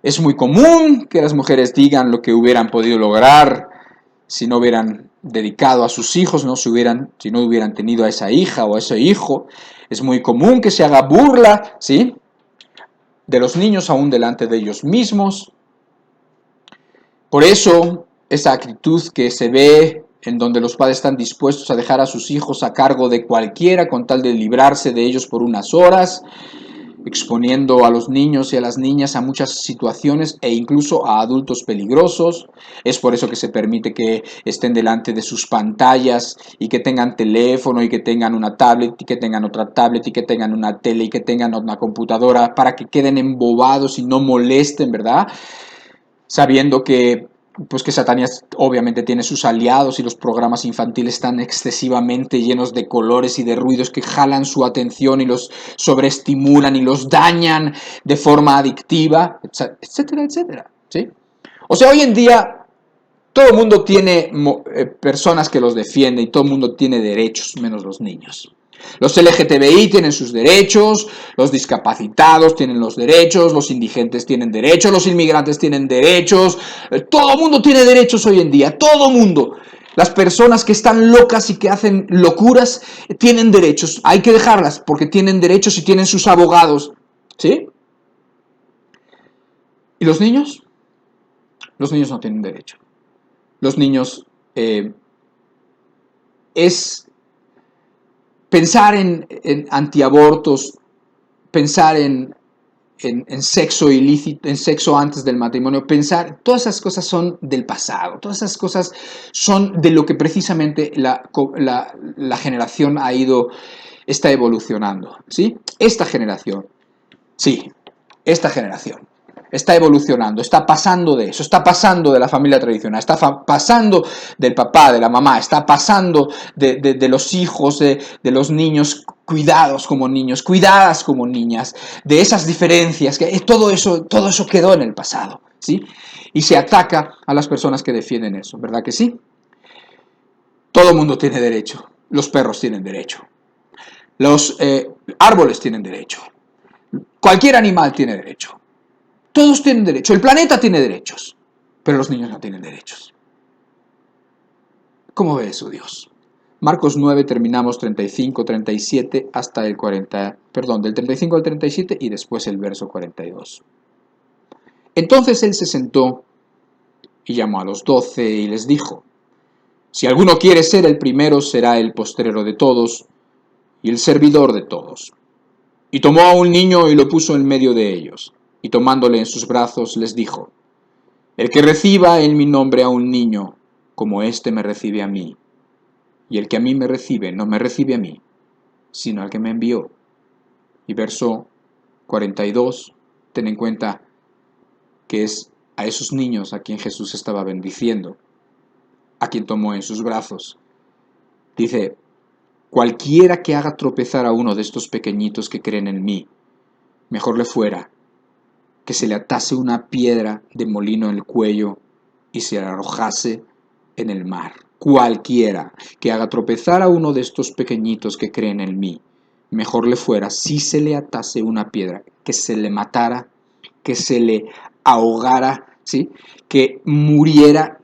Es muy común que las mujeres digan lo que hubieran podido lograr si no hubieran dedicado a sus hijos, si no hubieran tenido a esa hija o a ese hijo. Es muy común que se haga burla, ¿sí?, de los niños aún delante de ellos mismos. Por eso, esa actitud que se ve en donde los padres están dispuestos a dejar a sus hijos a cargo de cualquiera con tal de librarse de ellos por unas horas, exponiendo a los niños y a las niñas a muchas situaciones e incluso a adultos peligrosos. Es por eso que se permite que estén delante de sus pantallas y que tengan teléfono y que tengan una tablet y que tengan otra tablet y que tengan una tele y que tengan una computadora para que queden embobados y no molesten, ¿verdad? Sabiendo que pues que Satanás obviamente tiene sus aliados y los programas infantiles están excesivamente llenos de colores y de ruidos que jalan su atención y los sobreestimulan y los dañan de forma adictiva, etcétera, etcétera, ¿sí? O sea, hoy en día todo el mundo tiene personas que los defienden y todo el mundo tiene derechos, menos los niños. Los LGTBI tienen sus derechos, los discapacitados tienen los derechos, los indigentes tienen derechos, los inmigrantes tienen derechos, todo el mundo tiene derechos hoy en día, todo el mundo. Las personas que están locas y que hacen locuras tienen derechos, hay que dejarlas porque tienen derechos y tienen sus abogados, ¿sí? ¿Y los niños? Los niños no tienen derecho. Los niños pensar en antiabortos, pensar en sexo ilícito, en sexo antes del matrimonio, todas esas cosas son del pasado, todas esas cosas son de lo que precisamente la generación está evolucionando, ¿sí? Esta generación está evolucionando, está pasando de eso, está pasando de la familia tradicional, está pasando del papá, de la mamá, está pasando de los hijos, de los niños cuidados como niños, cuidadas como niñas, de esas diferencias, que todo eso quedó en el pasado, ¿sí? Y se ataca a las personas que defienden eso, ¿verdad que sí? Todo el mundo tiene derecho, los perros tienen derecho, los árboles tienen derecho, cualquier animal tiene derecho. Todos tienen derecho, el planeta tiene derechos, pero los niños no tienen derechos. ¿Cómo ve eso Dios? Marcos 9 terminamos 35, 37 hasta el 40, del 35 al 37 y después el verso 42. Entonces él se sentó y llamó a los 12 y les dijo, si alguno quiere ser el primero, será el postrero de todos y el servidor de todos. Y tomó a un niño y lo puso en medio de ellos. Y tomándole en sus brazos les dijo, el que reciba en mi nombre a un niño, como éste me recibe a mí, y el que a mí me recibe, no me recibe a mí, sino al que me envió. Y verso 42, ten en cuenta que es a esos niños a quien Jesús estaba bendiciendo, a quien tomó en sus brazos. Dice, cualquiera que haga tropezar a uno de estos pequeñitos que creen en mí, mejor le fuera que se le atase una piedra de molino en el cuello y se la arrojase en el mar. Cualquiera que haga tropezar a uno de estos pequeñitos que creen en mí, mejor le fuera si se le atase una piedra, que se le matara, que se le ahogara, ¿sí?, que muriera.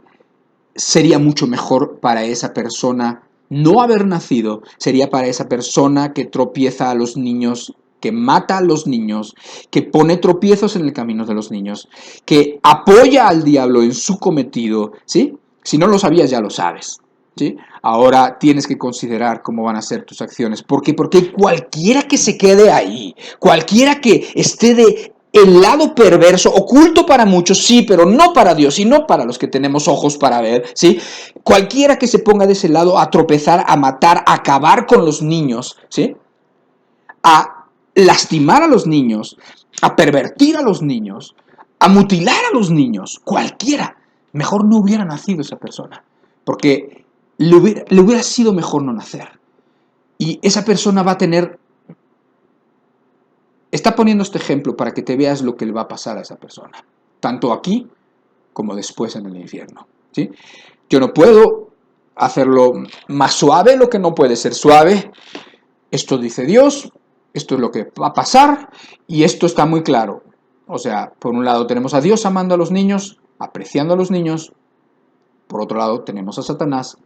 Sería mucho mejor para esa persona no haber nacido, sería para esa persona que tropieza a los niños, que mata a los niños, que pone tropiezos en el camino de los niños, que apoya al diablo en su cometido, ¿sí? Si no lo sabías, ya lo sabes. ¿sí? Ahora tienes que considerar cómo van a ser tus acciones. ¿Por qué? Porque cualquiera que se quede ahí, cualquiera que esté de el lado perverso, oculto para muchos, sí, pero no para Dios y no para los que tenemos ojos para ver, ¿sí? Cualquiera que se ponga de ese lado a tropezar, a matar, a acabar con los niños, ¿sí? A lastimar a los niños, a pervertir a los niños, a mutilar a los niños, cualquiera, mejor no hubiera nacido esa persona, porque le hubiera sido mejor no nacer. Y esa persona va a tener... Está poniendo este ejemplo para que te veas lo que le va a pasar a esa persona, tanto aquí como después en el infierno, ¿sí? Yo no puedo hacerlo más suave, lo que no puede ser suave. Esto dice Dios, esto es lo que va a pasar y esto está muy claro. O sea, por un lado tenemos a Dios amando a los niños, apreciando a los niños. Por otro lado tenemos a Satanás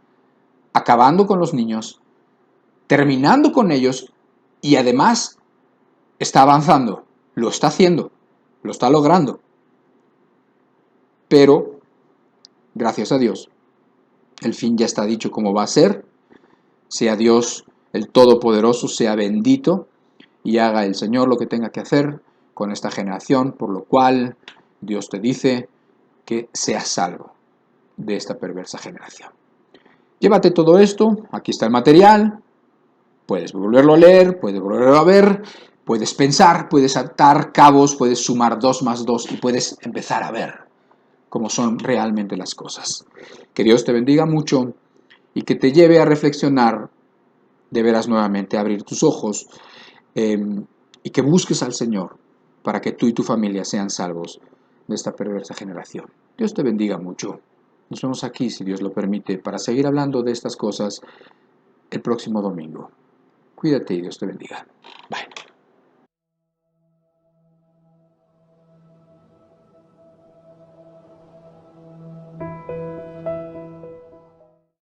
acabando con los niños, terminando con ellos y además está avanzando, lo está haciendo, lo está logrando. Pero, gracias a Dios, el fin ya está dicho cómo va a ser. Sea Dios el Todopoderoso, sea bendito y haga el Señor lo que tenga que hacer con esta generación, por lo cual Dios te dice que seas salvo de esta perversa generación. Llévate todo esto, aquí está el material, puedes volverlo a leer, puedes volverlo a ver, puedes pensar, puedes atar cabos, puedes sumar 2 más 2 y puedes empezar a ver cómo son realmente las cosas. Que Dios te bendiga mucho y que te lleve a reflexionar, de veras nuevamente, a abrir tus ojos y que busques al Señor para que tú y tu familia sean salvos de esta perversa generación. Dios te bendiga mucho. Nos vemos aquí, si Dios lo permite, para seguir hablando de estas cosas el próximo domingo. Cuídate y Dios te bendiga. Bye.